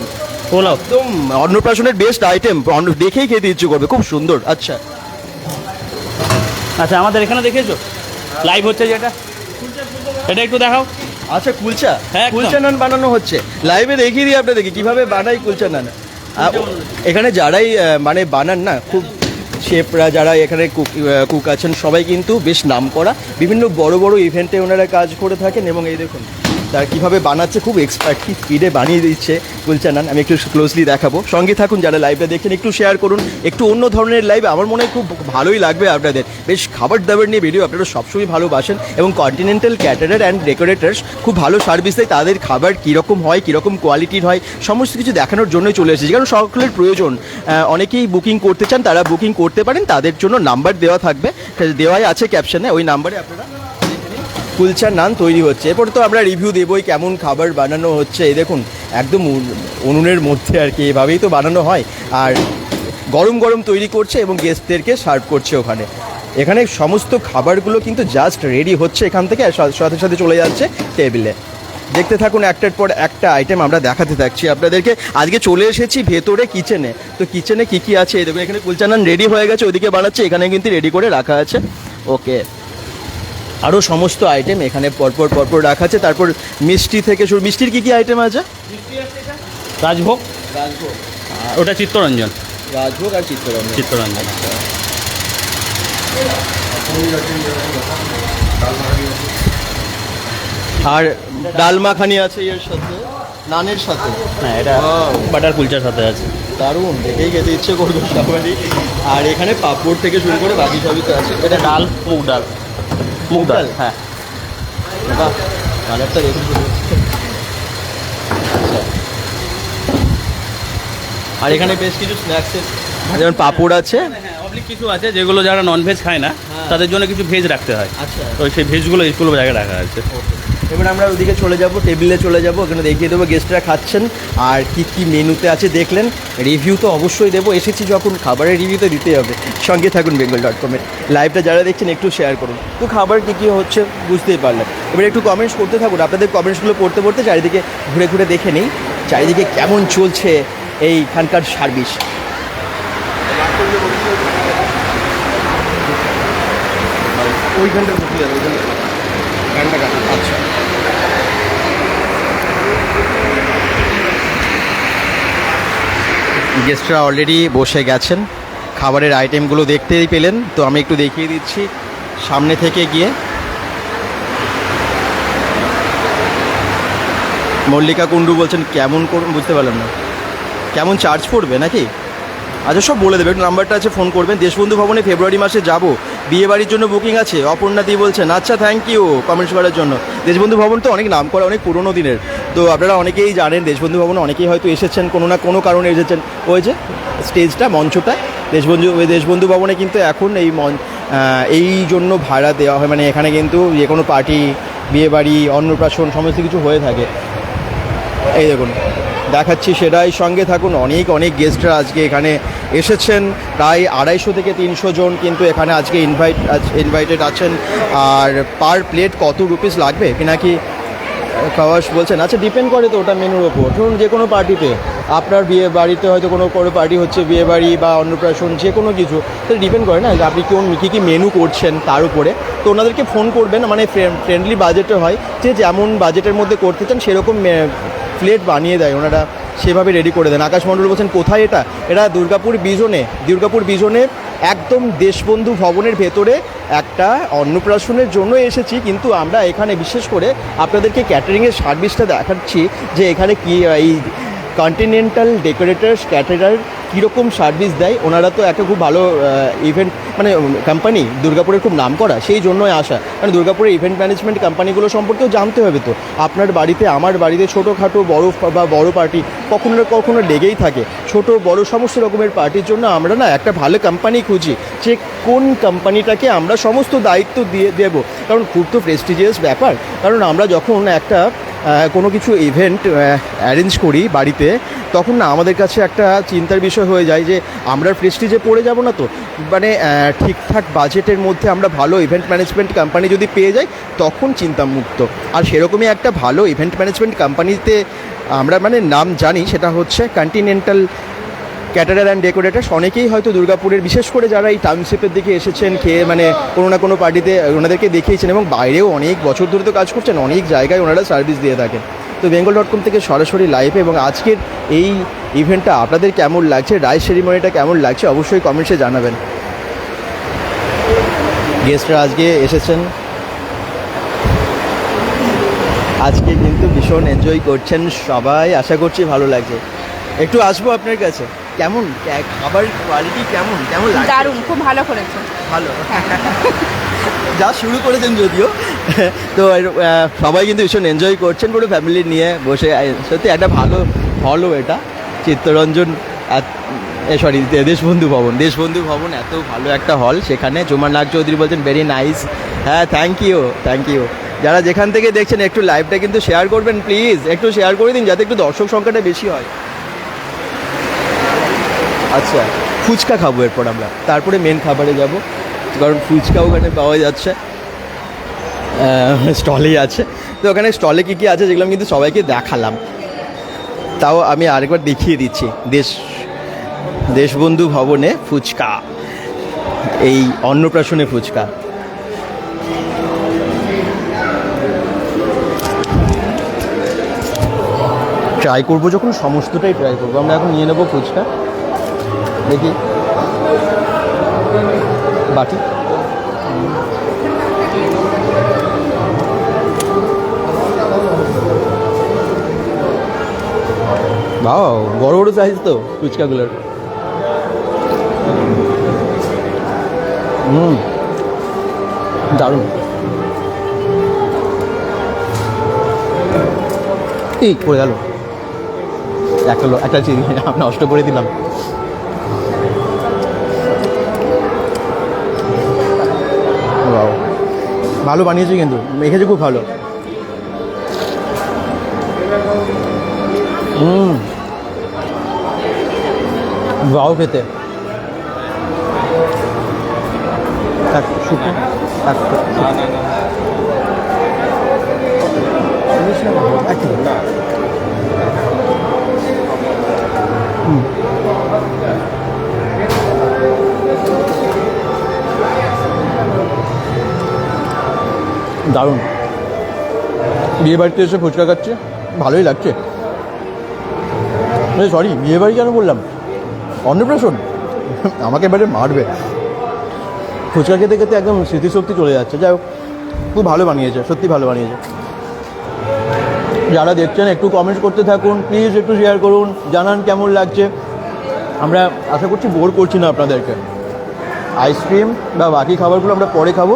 S4: পোলাও
S1: একদম অন্নপ্রাশনের বেস্ট আইটেম, দেখেই খেতে ইচ্ছে করবে, খুব সুন্দর। আচ্ছা,
S4: আচ্ছা, আমাদের এখানে দেখেছো লাইভ হচ্ছে যেটা, এটা একটু দেখাও।
S1: আচ্ছা, কুলচা,
S4: হ্যাঁ, একদম।
S1: কুলচা নান বানানো হচ্ছে লাইভে, দেখিয়ে দিই আপনাদেরকে কিভাবে বানাই কুলচা নান। এখানে যারাই মানে বানান না, খুব শেফরা যারা এখানে কুক আছেন, সবাই কিন্তু বেশ নামকরা, বিভিন্ন বড় বড় ইভেন্টে ওনারা কাজ করে থাকেন। এবং এই দেখুন তারা কীভাবে বানাচ্ছে, খুব এক্সপার্ট, কি স্পিডে বানিয়ে দিচ্ছে কুলচা নান। আমি একটু ক্লোজলি দেখাবো, সঙ্গে থাকুন। যারা লাইভটা দেখছেন একটু শেয়ার করুন, একটু অন্য ধরনের লাইভ, আমার মনে হয় খুব ভালোই লাগবে আপনাদের। বেশ খাবার দাবার নিয়ে ভিডিও আপনারা সবসময় ভালোবাসেন, এবং কন্টিনেন্টাল ক্যাটারার অ্যান্ড ডেকোরেটার্স খুব ভালো সার্ভিস দেয়। তাদের খাবার কীরকম হয়, কীরকম কোয়ালিটির হয়, সমস্ত কিছু দেখানোর জন্যই চলে এসেছি, কারণ সকলের প্রয়োজন। অনেকেই বুকিং করতে চান, তারা বুকিং করতে পারেন, তাদের জন্য নাম্বার দেওয়া থাকবে, দেওয়াই আছে ক্যাপশনে, ওই নাম্বারে আপনারা কুলচা নান তৈরি হচ্ছে। এরপর তো আমরা রিভিউ দেবই কেমন খাবার বানানো হচ্ছে। এই দেখুন একদম উনুনের মধ্যে আর কি, এভাবেই তো বানানো হয়। আর গরম গরম তৈরি করছে এবং গেস্টদেরকে সার্ভ করছে ওখানে। এখানে সমস্ত খাবারগুলো কিন্তু জাস্ট রেডি হচ্ছে এখান থেকে, সাথে সাথে চলে যাচ্ছে টেবিলে। দেখতে থাকুন, একটার পর একটা আইটেম আমরা দেখাতে থাকছি আপনাদেরকে। আজকে চলে এসেছি ভেতরে কিচেনে। তো কিচেনে কি কি আছে এই দেখুন, এখানে কুলচা নান রেডি হয়ে গেছে, ওদিকে বানাচ্ছে, এখানে কিন্তু রেডি করে রাখা আছে। ওকে, আরও সমস্ত আইটেম এখানে পরপর রাখা আছে। তারপর মিষ্টি থেকে শুরু, মিষ্টির কি কি আইটেম আছে?
S4: রাজভোগ, ওটা চিত্তরঞ্জন,
S1: রাজভোগ আর
S4: চিত্তরঞ্জন।
S1: আর ডাল মাখানি আছে এর সাথে, নানের সাথে।
S4: হ্যাঁ, এটা বাটার কুলচার সাথে আছে।
S1: দারুণ, দেখেই খেতে ইচ্ছে করবে সবারই। আর এখানে পাঁপড় থেকে শুরু করে বাকি সবই তো আছে।
S4: এটা ডাল, মুগ ডাল, মুগ ডাল, হ্যাঁ।
S1: বাহ, কালারটা দেখুন। আচ্ছা, আর এখানে বেশ কিছু স্ন্যাক্সের, যেমন পাঁপড় আছে,
S4: অবলিক কিছু আছে যেগুলো যারা ননভেজ খায় না তাদের জন্য কিছু ভেজ রাখতে হয়।
S1: আচ্ছা,
S4: তো সেই ভেজগুলো এইগুলো জায়গায় রাখা আছে।
S1: এবার আমরা ওদিকে চলে যাব, টেবিলে চলে যাব, ওখানে দেখিয়ে দেবো গেস্টরা খাচ্ছেন আর কি কি মেনুতে আছে। দেখলেন, রিভিউ তো অবশ্যই দেবো, এসেছি যখন খাবারের রিভিউ তো দিতেই হবে। সঙ্গে থাকুন bengal.com-এর লাইভটা যারা দেখছেন একটু শেয়ার করুন। তো খাবার কী কী হচ্ছে বুঝতেই পারলেন। এবার একটু কমেন্টস করতে থাকুন, আপনাদের কমেন্টসগুলো পড়তে পড়তে চারিদিকে ঘুরে ঘুরে দেখে নিই চারিদিকে কেমন চলছে এইখানকার সার্ভিস। ওইখানটা বসে যাবে, ওইখানটা আচ্ছা, গেস্টরা অলরেডি বসে গেছেন, খাবারের আইটেমগুলো দেখতেই পেলেন। তো আমি একটু দেখিয়ে দিচ্ছি সামনে থেকে গিয়ে। মল্লিকা কুণ্ডু বলছেন কেমন করুন বুঝতে পারলাম না, কেমন চার্জ পড়বে নাকি? আচ্ছা সব বলে দেবে, একটু নাম্বারটা আছে, ফোন করবেন। দেশবন্ধু ভবনে ফেব্রুয়ারি মাসে যাব, বিয়ে বাড়ির জন্য বুকিং আছে, অপর্ণাদি বলছেন। আচ্ছা থ্যাংক ইউ কমেন্টস করার জন্য। দেশবন্ধু ভবন তো অনেক নাম করা, অনেক পুরোনো দিনের, তো আপনারা অনেকেই জানেন দেশবন্ধু ভবনে অনেকেই হয়তো এসেছেন, কোনো না কোনো কারণে এসেছেন। ওই যে স্টেজটা, মঞ্চটা দেশবন্ধু ভবনে কিন্তু এখন এই জন্য ভাড়া দেওয়া হয়, মানে এখানে কিন্তু যে কোনো পার্টি, বিয়ে বাড়ি, অন্নপ্রাশন সমস্ত কিছু হয়ে থাকে। এই দেখুন দেখাচ্ছি, সেটাই সঙ্গে থাকুন। অনেক অনেক গেস্টরা আজকে এখানে এসেছেন, প্রায় 250 থেকে 300 জন কিন্তু এখানে আজকে ইনভাইটেড আছেন। আর পার প্লেট কত রুপিস লাগবে নাকি খাওয়াস বলছেন? আচ্ছা ডিপেন্ড করে তো ওটা মেনুর ওপর। ধরুন যে কোনো পার্টিতে, আপনার বিয়ে বাড়িতে হয়তো কোনো পার্টি হচ্ছে, বিয়ে বাড়ি বা অন্নপ্রাশন যে কোনো কিছু, তো ডিপেন্ড করে না যে আপনি কী কী মেনু করছেন তার উপরে। তো ওনাদেরকে ফোন করবেন, মানে ফ্রেন্ডলি বাজেটে হয়, যে যেমন বাজেটের মধ্যে করতে চান সেরকম প্লেট বানিয়ে দেয় ওনারা, সেভাবে রেডি করে দেন। আকাশ মণ্ডল বলছেন কোথায় এটা? এটা দুর্গাপুর বিজনে একদম দেশবন্ধু ভবনের ভেতরে একটা অন্নপ্রাশনের জন্য এসেছি, কিন্তু আমরা এখানে বিশেষ করে আপনাদেরকে ক্যাটারিংয়ের সার্ভিসটা দেখাচ্ছি, যে এখানে কি এই কন্টিনেন্টাল ডেকোরেটার্স ক্যাটারার কীরকম সার্ভিস দেয়। ওনারা তো একটা খুব ভালো ইভেন্ট মানে কোম্পানি, দুর্গাপুরের খুব নাম করা, সেই জন্যই আসা। মানে দুর্গাপুরের ইভেন্ট ম্যানেজমেন্ট কোম্পানিগুলো সম্পর্কেও জানতে হবে। তো আপনার বাড়িতে, আমার বাড়িতে ছোটোখাটো বড় পার্টি কখনো না কখনো লেগেই থাকে, ছোট বড় সমস্ত রকমের পার্টির জন্য আমরা না একটা ভালো কোম্পানি খুঁজি, যে কোন কোম্পানিটাকে আমরা সমস্ত দায়িত্ব দিয়ে দেবো। কারণ খুব তো প্রেস্টিজিয়াস ব্যাপার, কারণ আমরা যখন একটা কোনো কিছু ইভেন্ট অ্যারেঞ্জ করি বাড়িতে, তখন না আমাদের কাছে একটা চিন্তার বিষয় হয়ে যায় যে আমরা প্রেস্টিজে পড়ে যাব না তো। মানে ঠিকঠাক বাজেটের মধ্যে আমরা ভালো ইভেন্ট ম্যানেজমেন্ট কোম্পানি যদি পেয়ে যাই তখন চিন্তামুক্ত। আর সেরকমই একটা ভালো ইভেন্ট ম্যানেজমেন্ট কোম্পানিতে আমরা মানে নাম জানি, সেটা হচ্ছে কন্টিনেন্টাল ক্যাটারার অ্যান্ড ডেকোরেটার্স। অনেকেই হয়তো দুর্গাপুরের, বিশেষ করে যারা এই টাউনশিপের দিকে এসেছেন, খেয়ে মানে কোনো না কোনো পার্টিতে ওনাদেরকে দেখিয়েছেন, এবং বাইরেও অনেক বছর ধরে তো কাজ করছেন, অনেক জায়গায় ওনারা সার্ভিস দিয়ে থাকেন। তো bengal.com থেকে সরাসরি লাইভে, এবং আজকের এই ইভেন্টটা আপনাদের কেমন লাগছে, রাইস সেরিমনিটা কেমন লাগছে অবশ্যই কমেন্টসে জানাবেন। গেস্টরা আজকে এসেছেন, আজকে কিন্তু ভীষণ এনজয় করছেন সবাই, আশা করছি ভালো লাগছে। একটু আসবো আপনার কাছে, কেমন খাবার কোয়ালিটি কেমন লাগছে?
S3: দারুণ, খুব ভালো করেছে।
S1: ভালো যা শুরু করেছেন যদিও, তো সবাই কিন্তু ভীষণ এনজয় করছেন পুরো ফ্যামিলি নিয়ে বসে। সত্যি একটা ভালো হলও এটা, চিত্তরঞ্জন সরি দেশবন্ধু ভবন এত ভালো একটা হল, সেখানে জুমার নাগ চৌধুরী বলছেন ভেরি নাইস। হ্যাঁ থ্যাংক ইউ। যারা যেখান থেকে দেখছেন একটু লাইভটা কিন্তু শেয়ার করবেন প্লিজ, একটু শেয়ার করে দিন যাতে একটু দর্শক সংখ্যাটা বেশি হয়। আচ্ছা ফুচকা খাবো এরপর আমরা, তারপরে মেন খাবারে যাব, কারণ ফুচকা ওখানে পাওয়া যাচ্ছে, স্টলেই আছে। তো ওখানে স্টলে কী কী আছে যেগুলো আমি কিন্তু সবাইকে দেখালাম, তাও আমি আরেকবার দেখিয়ে দিচ্ছি। দেশবন্ধু ভবনে ফুচকা, এই অন্নপ্রাশনে ফুচকা। ট্রাই করবো যখন, সমস্তটাই ট্রাই করবো। আমরা এখন নিয়ে নেবো ফুচকা, দেখি বাটি বাও, বড় বড় সাইজ তো ফুচকাগুলোর। দারুণ। এই পড়ে গেল, একটা চিনি আমি নষ্ট করে দিলাম। ভালো বানিয়েছি, কিন্তু মেখেছে খুব ভালো। বাও খেতে দারুণ। বিয়ে বাড়িতে এসে ফুচকা খাচ্ছে, ভালোই লাগছে। সরি বিয়ে বাড়ি কেন বললাম, অন্নপ্রাশন আমাকে এবারে মারবে। ফুচকা খেতে খেতে একদম স্মৃতিশক্তি চলে যাচ্ছে। যাই হোক, খুব ভালো বানিয়েছে, সত্যি ভালো বানিয়েছে। যারা দেখছেন একটু কমেন্ট করতে থাকুন, প্লিজ একটু শেয়ার করুন, জানান কেমন লাগছে। আমরা আশা করছি বোর করছি না আপনাদেরকে। আইসক্রিম বা বাকি খাবারগুলো আমরা পরে খাবো।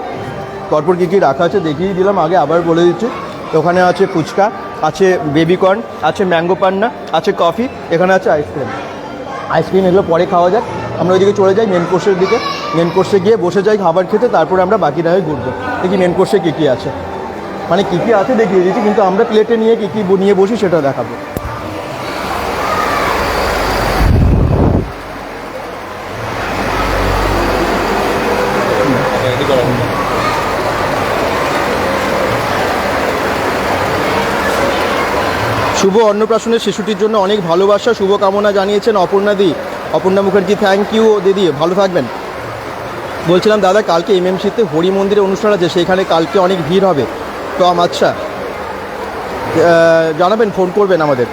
S1: তারপর কী কী রাখা আছে দেখিয়ে দিলাম, আগে আবার বলে দিচ্ছি। ওখানে আছে ফুচকা, আছে বেবিকর্ন, আছে ম্যাঙ্গো পান্না, আছে কফি, এখানে আছে আইসক্রিম। আইসক্রিম এগুলো পরে খাওয়া যাক। আমরা ওইদিকে চলে যাই মেন কোর্সের দিকে। মেন কোর্সে গিয়ে বসে যাই খাবার খেতে, তারপরে আমরা বাকিটা হয়ে ঘুরবো। দেখি মেন কোর্সে কী কী আছে, মানে কী কী আছে দেখিয়ে দিচ্ছি, কিন্তু আমরা প্লেটে নিয়ে কী কী নিয়ে বসি সেটা দেখাবো। শুভ অন্নপ্রাশনের শিশুটির জন্য অনেক ভালোবাসা, শুভকামনা জানিয়েছেন অপর্ণাদি। অপর্ণা মুখার্জি, থ্যাংক ইউ দিদি, ভালো থাকবেন। বলছিলাম দাদা, কালকে এমএমসিতে হরি মন্দিরে অনুষ্ঠান আছে, সেখানে কালকে অনেক ভিড় হবে তো আচ্ছা জানাবেন, ফোন করবেন আমাদের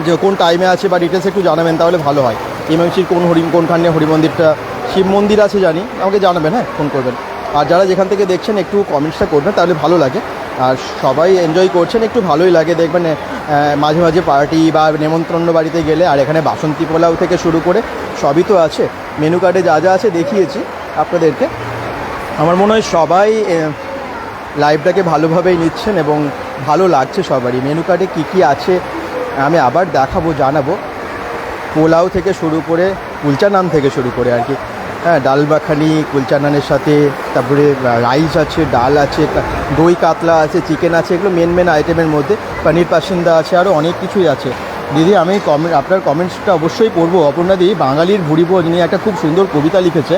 S1: যে কোন টাইমে আছে বা ডিটেলস একটু জানাবেন, তাহলে ভালো হয়। এমএমসির কোনখানে হরি মন্দিরটা, শিব মন্দির আছে জানি, আমাকে জানাবেন, হ্যাঁ ফোন করবেন। আর যারা যেখান থেকে দেখছেন একটু কমেন্টসটা করবেন, তাহলে ভালো লাগে। আর সবাই এনজয় করছেন, একটু ভালোই লাগে দেখবেন। মাঝে মাঝে পার্টি বা নেমন্ত্রণ বাড়িতে গেলে, আর এখানে বাসন্তী পোলাও থেকে শুরু করে সবই তো আছে। মেনু কার্ডে যা যা আছে দেখিয়েছি আপনাদেরকে। আমার মনে হয় সবাই লাইভটাকে ভালোভাবেই নিচ্ছেন এবং ভালো লাগছে সবারই। মেনু কার্ডে কী কী আছে আমি আবার দেখাবো, জানাবো। পোলাও থেকে শুরু করে, কুলচা নান থেকে শুরু করে আর কি, হ্যাঁ, ডাল মাখানি কুলচা নানের সাথে, তারপরে রাইস আছে, ডাল আছে, দই কাতলা আছে, চিকেন আছে, এগুলো মেন আইটেমের মধ্যে। পনির পাসিন্দা আছে, আরও অনেক কিছুই আছে। দিদি আমি আপনার কমেন্টসটা অবশ্যই পড়বো। অপর্ণাদি, বাঙালির ভুরিভোজ নিয়ে একটা খুব সুন্দর কবিতা লিখেছে,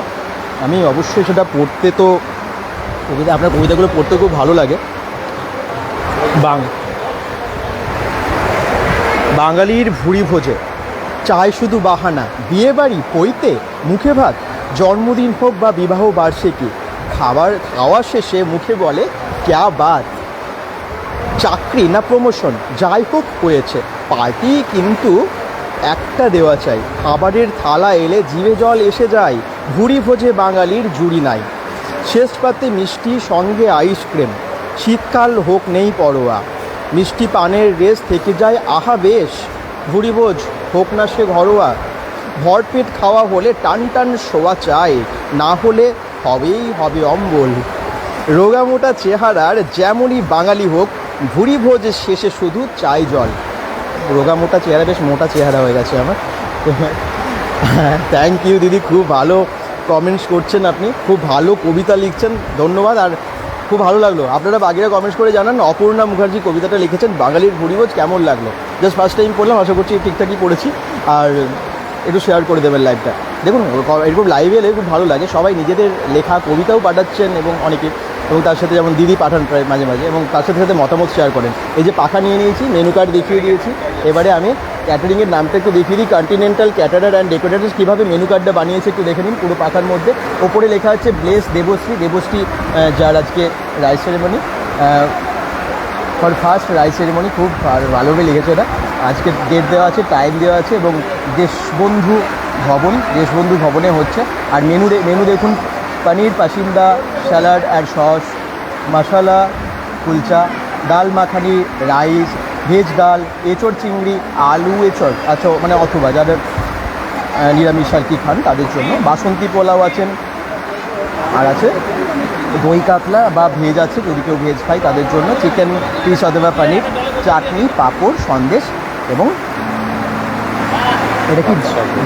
S1: আমি অবশ্যই সেটা পড়তে, তো আপনার কবিতাগুলো পড়তে খুব ভালো লাগে। বাঙালির ভুরিভোজে চাই শুধু বাহানা, বিয়ে বাড়ি পৈতে মুখে ভাত, জন্মদিন হোক বা বিবাহ বার্ষিকী, খাওয়া শেষে মুখে বলে ক্যা বাত। চাকরি না প্রমোশন যাই হোক হয়েছে, পার্টি কিন্তু একটা দেওয়া চাই। খাবারের থালা এলে জিভে জল এসে যায়, ভুরিভোজে বাঙালির জুড়ি নাই। শেষ পাতে মিষ্টি, সঙ্গে আইসক্রিম, শীতকাল হোক নেই পরোয়া, মিষ্টি পানের রেস থেকে যায় আহা বেশ, ভুরিভোজ হোক না সে ঘরোয়া। ভরপেট খাওয়া হলে টান টান শোয়া চাই, না হলে হবেই হবে অম্বল। রোগামোটা চেহারার যেমনই বাঙালি হোক, ভুরিভোজ শেষে শুধু চাই জল। রোগামোটা চেহারা, বেশ মোটা চেহারা হয়ে গেছে আমার। থ্যাংক ইউ দিদি, খুব ভালো কমেন্টস করছেন আপনি, খুব ভালো কবিতা লিখছেন, ধন্যবাদ। আর খুব ভালো লাগলো, আপনারা বাকিরা কমেন্টস করে জানান অপর্ণা মুখার্জি কবিতাটা লিখেছেন, বাঙালির ভুরিভোজ কেমন লাগলো। জাস্ট ফার্স্ট টাইম পড়লাম, আশা করছি ঠিকঠাকই পড়েছি। আর একটু শেয়ার করে দেবেন লাইভটা। দেখুন এরকম লাইভে এলে খুব ভালো লাগে, সবাই নিজেদের লেখা কবিতাও পাঠাচ্ছেন এবং অনেকে, এবং তার সাথে যেমন দিদি পাঠান প্রায় মাঝে মাঝে, এবং তার সাথে সাথে মতামত শেয়ার করেন। এই যে পাখা নিয়ে নিয়েছি, মেনু কার্ড দেখিয়ে দিয়েছি, এবারে আমি ক্যাটারিংয়ের নামটা একটু দেখিয়ে দিই। কন্টিনেন্টাল ক্যাটারার অ্যান্ড ডেকোরেটার্স কীভাবে মেনু কার্ডটা বানিয়েছে একটু দেখে নিন। পুরো পাখার মধ্যে ওপরে লেখা আছে ব্লেস দেবশ্রী, যার আজকে rice ceremony, for first rice ceremony, খুব ভালোভাবে লিখেছে ওটা। আজকে ডেট দেওয়া আছে, টাইম দেওয়া আছে, এবং দেশবন্ধু ভবনে হচ্ছে। আর মেনু দেখুন, পনির পাসিন্দা, স্যালাড অ্যান্ড সস, মশালা কুলচা, ডাল মাখানি, রাইস, ভেজ ডাল, এঁচড় চিংড়ি, আলু এঁচড়, আচ্ছা মানে অথবা যাদের নিরামিষ আর কি খান তাদের জন্য। বাসন্তী পোলাও আছেন, আর আছে দই কাতলা বা ভেজ আছে, যদি কেউ ভেজ খায় তাদের জন্য। চিকেন পিস অথবা পনির, চাটনি, পাঁপড়, সন্দেশ, এবং এটা কি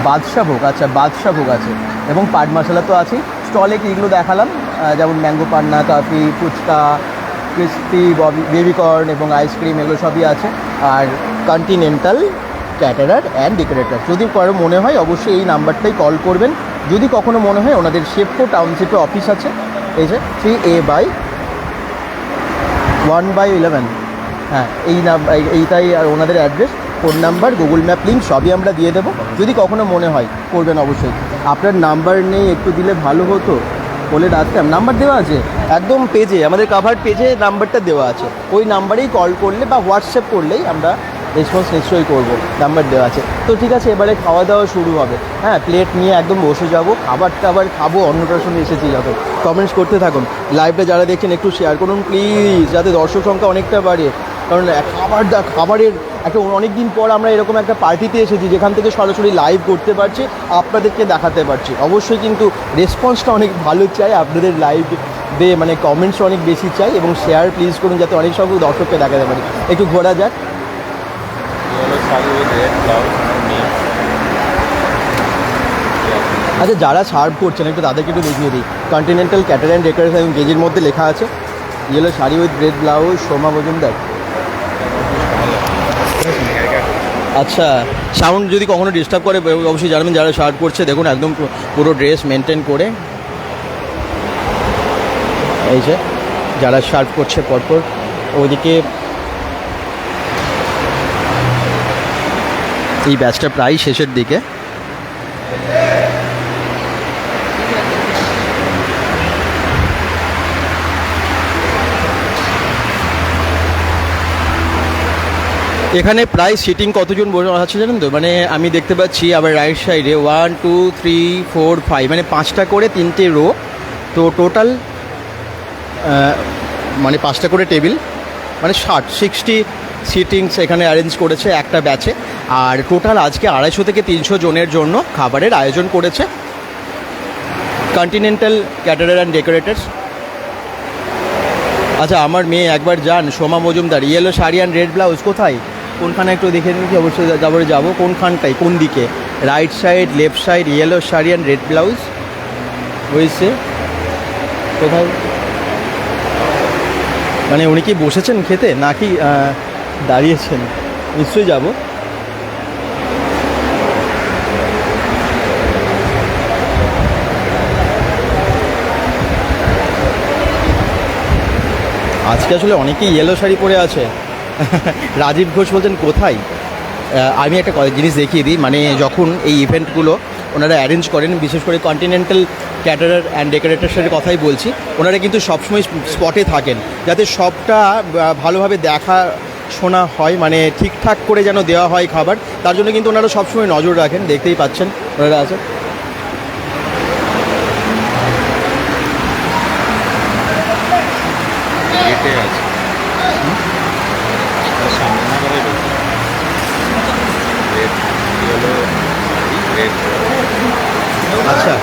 S1: বাদশা ভোগ, আচ্ছা বাদশা ভোগ আছে, এবং পাট মশলা তো আছেই। স্টলে এইগুলো দেখালাম, যেমন ম্যাঙ্গো পান্না, কফি, ফুচকা, ক্রিস্পি বেবিকর্ন এবং আইসক্রিম, এগুলো সবই আছে। আর কন্টিনেন্টাল ক্যাটারার অ্যান্ড ডেকোরেটার, যদি কারো মনে হয় অবশ্যই এই নাম্বারটাই কল করবেন। যদি কখনো মনে হয়, ওনাদের শেপকো টাউনশিপে অফিস আছে, এই যে 3A/1/11, হ্যাঁ এইটাই আর ওনাদের address, phone number, Google map link সবই আমরা দিয়ে দেবো। যদি কখনো মনে হয় করবেন অবশ্যই। আপনার নাম্বার নেই, একটু দিলে ভালো হতো, বলে রাখতাম। নাম্বার দেওয়া আছে একদম পেজে, আমাদের কাভার পেজে নাম্বারটা দেওয়া আছে, ওই নাম্বারেই কল করলে বা হোয়াটসঅ্যাপ করলেই আমরা রেসপন্স নিশ্চয়ই করবো, নাম্বার দেওয়া আছে। তো ঠিক আছে, এবারে খাওয়া দাওয়া শুরু হবে। হ্যাঁ, প্লেট নিয়ে একদম বসে যাব, খাবার খাবো, অন্নপ্রাশনে এসেছি যখন। কমেন্টস করতে থাকুন, লাইভটা যারা দেখছেন একটু শেয়ার করুন প্লিজ, যাতে দর্শক সংখ্যা অনেকটা বাড়ে। কারণ খাবারের একটা অনেক দিন পর আমরা এরকম একটা পার্টিতে এসেছি যেখান থেকে সরাসরি লাইভ করতে পারছি, আপনাদেরকে দেখাতে পারছি। অবশ্যই কিন্তু রেসপন্সটা অনেক ভালো চাই, আপনাদের লাইভ মানে কমেন্টস অনেক বেশি চাই, এবং শেয়ার প্লিজ করুন যাতে অনেক সংখ্যক দর্শককে দেখাতে পারি। একটু ঘোরা যাক। আচ্ছা, যারা সার্ভ করছেন একটু তাদেরকে একটু দেখিয়ে দিই। কন্টিনেন্টাল ক্যাটার অ্যান্ড ডেকোরেশন এবং গেজের মধ্যে লেখা আছে yellow sari with red blouse, Soma Majumdar. আচ্ছা, সাউন্ড যদি কখনো ডিস্টার্ব করে অবশ্যই জানাবেন। যারা সার্ভ করছে দেখুন একদম পুরো ড্রেস মেনটেন করে, এই যে যারা সার্ভ করছে পরপর। ওইদিকে এই ব্যাচটা প্রায় শেষের দিকে। এখানে প্রায় সিটিং কতজন বসে আছে জানেন তো? মানে আমি দেখতে পাচ্ছি আবার রাইট সাইডে 1 2 3 4 5 মানে 5টা করে 3টে রো, তো টোটাল মানে 5টা করে টেবিল, মানে 60 সিটিংস এখানে অ্যারেঞ্জ করেছে একটা ব্যাচে। আর টোটাল আজকে 250 থেকে 300 জনের জন্য খাবারের আয়োজন করেছে কন্টিনেন্টাল ক্যাটারার অ্যান্ড ডেকোরেটার্স। আচ্ছা, আমার মেয়ে একবার যান Soma Majumdar, yellow sari and red blouse কোথায়, কোনখানে একটু দেখে নিন কি? অবশ্যই তারপরে যাবো। কোনখানটায়, কোন দিকে? Right side, left side, yellow sari and red blouse হয়েছে কোথায়? মানে উনি কি বসেছেন খেতে নাকি দাঁড়িয়েছেন? নিশ্চয়ই যাব। আজকে আসলে অনেকেই ইয়েলো শাড়ি পরে আছে। রাজীব ঘোষ বলছেন কোথায়? আমি একটা জিনিস দেখিয়ে দিই, মানে যখন এই ইভেন্টগুলো ওনারা অ্যারেঞ্জ করেন, বিশেষ করে কন্টিনেন্টাল ক্যাটারার অ্যান্ড ডেকোরেটার্সের কথাই বলছি, ওনারা কিন্তু সবসময় স্পটে থাকেন যাতে সবটা ভালোভাবে দেখা শোনা হয়, মানে ঠিকঠাক করে যেন দেওয়া হয় খাবার। তার জন্য কিন্তু ওনারা সবসময় নজর রাখেন, দেখতেই পাচ্ছেন ওনারা আছে। আচ্ছা,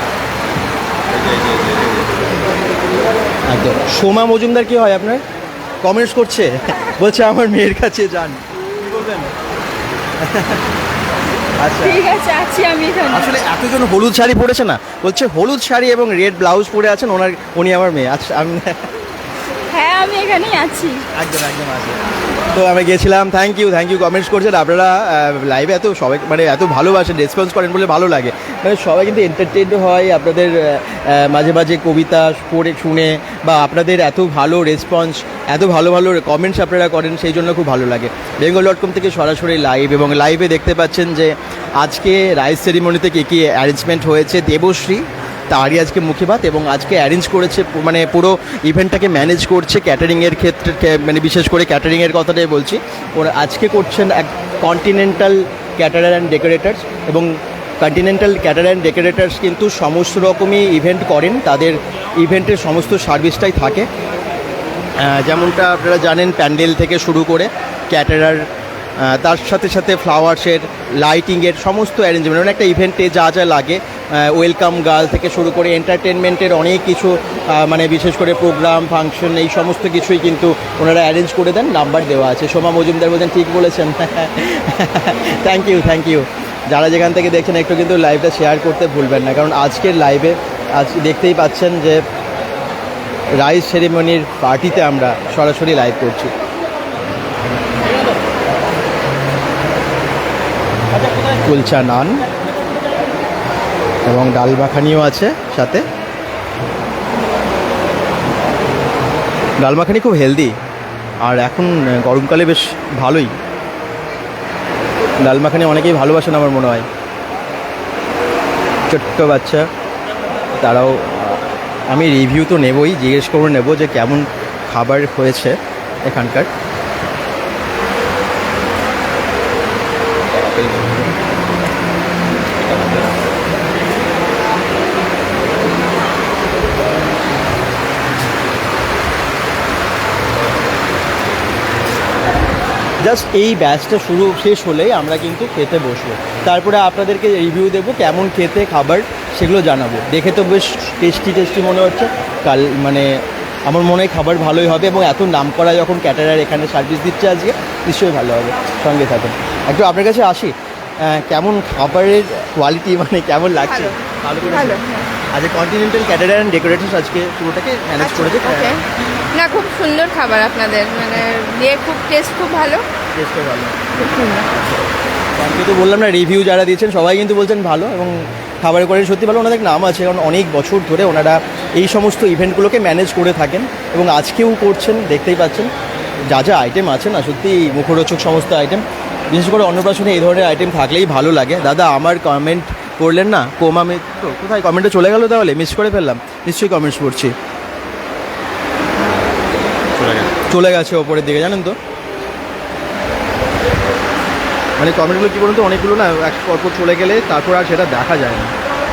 S1: একদম। সোমা মজুমদার কি হয় আপনার? কমেন্টস করছে, বলছে আমার মেয়ের কাছে যান, কি বলবেন? আচ্ছা,
S5: ঠিক আছে, আছি আমি এখানে।
S1: আসলে এতজন হলুদ শাড়ি পরেছে না, বলছে হলুদ শাড়ি এবং রেড ব্লাউজ পরে আছেন উনি আমার মেয়ে। আচ্ছা, আমি
S5: হ্যাঁ, আমি এখানেই আছি।
S1: একদম আছে। তো আমি গেছিলাম। থ্যাংক ইউ কমেন্টস করছেন আপনারা লাইভে, এত সবাই মানে এত ভালোবাসেন, রেসপন্স করেন বলে ভালো লাগে। মানে সবাই কিন্তু এন্টারটেইনড হয় আপনাদের মাঝে মাঝে কবিতা পড়ে শুনে, বা আপনাদের এত ভালো রেসপন্স, এত ভালো কমেন্টস আপনারা করেন, সেই জন্য খুব ভালো লাগে। bengal.com থেকে সরাসরি লাইভ, এবং লাইভে দেখতে পাচ্ছেন যে আজকে রাইস সেরিমনিতে কী অ্যারেঞ্জমেন্ট হয়েছে। দেবশ্রী তারই আজকে মুখেভাত, এবং আজকে অ্যারেঞ্জ করেছে, মানে পুরো ইভেন্টটাকে ম্যানেজ করছে ক্যাটারিংয়ের ক্ষেত্রে, মানে বিশেষ করে ক্যাটারিংয়ের কথাটাই বলছি। ওরা আজকে করছেন এক কন্টিনেন্টাল ক্যাটারার অ্যান্ড ডেকোরেটার্স, এবং কন্টিনেন্টাল ক্যাটারার অ্যান্ড ডেকোরেটার্স কিন্তু সমস্ত রকমই ইভেন্ট করেন, তাদের ইভেন্টের সমস্ত সার্ভিসটাই থাকে। যেমনটা আপনারা জানেন, প্যান্ডেল থেকে শুরু করে ক্যাটারার, তার সাথে সাথে ফ্লাওয়ার্সের, লাইটিংয়ের সমস্ত অ্যারেঞ্জমেন্ট, মানে একটা ইভেন্টে যা যা লাগে, ওয়েলকাম গার্ল থেকে শুরু করে এন্টারটেনমেন্টের অনেক কিছু, মানে বিশেষ করে প্রোগ্রাম ফাংশন, এই সমস্ত কিছুই কিন্তু ওনারা অ্যারেঞ্জ করে দেন। নাম্বার দেওয়া আছে। সোমা মজুমদার বলছেন ঠিক বলেছেন। Thank you. যারা যেখান থেকে দেখছেন একটু কিন্তু লাইভটা শেয়ার করতে ভুলবেন না, কারণ আজকের লাইভে আজ দেখতেই পাচ্ছেন যে রাইস সেরিমনির পার্টিতে আমরা সরাসরি লাইভ করছি। কুলচা নান এবং ডাল মাখানিও আছে সাথে। ডাল মাখানি খুব হেলদি, আর এখন গরমকালে বেশ ভালোই। ডাল মাখানি অনেকেই ভালোবাসেন আমার মনে হয়। ছোট্ট বাচ্চা, তারাও, আমি রিভিউ তো নেবই, জিজ্ঞেস করে নেব যে কেমন খাবার হয়েছে এখানকার। জাস্ট এই ব্যাচটা শেষ হলেই আমরা কিন্তু খেতে বসবো, তারপরে আপনাদেরকে রিভিউ দেবো কেমন খেতে খাবার সেগুলো জানাবো। দেখে তো বেশ টেস্টি মনে হচ্ছে, মানে আমার মনে হয় খাবার ভালোই হবে, এবং এত নাম করা যখন ক্যাটারার এখানে সার্ভিস দিচ্ছে আজকে, নিশ্চয়ই ভালো হবে। সঙ্গে থাকুন। একটু আপনার কাছে আসি, কেমন খাবারের কোয়ালিটি, মানে কেমন লাগছে? ভালো করে আচ্ছা, কন্টিনেন্টাল ক্যাটারার অ্যান্ড ডেকোরেটরস আজকে পুরোটাকে ম্যানেজ করেছে।
S5: ওকে, না খুব সুন্দর খাবার আপনাদের, মানে খুব টেস্ট খুব ভালো।
S1: টেস্টও ভালো।
S5: খুব সুন্দর।
S1: আমি তো বললাম না, রিভিউ যারা দিয়েছেন সবাই কিন্তু বলছেন ভালো, এবং খাবারের কোয়ালিটি সত্যি ভালো। ওনাদের নাম আছে, কারণ অনেক বছর ধরে ওনারা এই সমস্ত ইভেন্টগুলোকে ম্যানেজ করে থাকেন, এবং আজকেও করছেন, দেখতেই পাচ্ছেন যা যা আইটেম আছে না, সত্যি মুখরোচক সমস্ত আইটেম। বিশেষ করে অন্নপ্রাশনে এই ধরনের আইটেম থাকলেই ভালো লাগে। দাদা আমার কমেন্ট করলেন না, কোমা মিত্র কোথায়? কমেন্টে চলে গেল, তাহলে মিস করে ফেললাম। নিশ্চয়ই কমেন্টস পড়ছি, চলে গেছে ওপরের দিকে, জানেন তো। মানে কমেন্টগুলো কী বলুন তো, অনেকগুলো না এক পরপর চলে গেলে তারপর আর সেটা দেখা যায় না।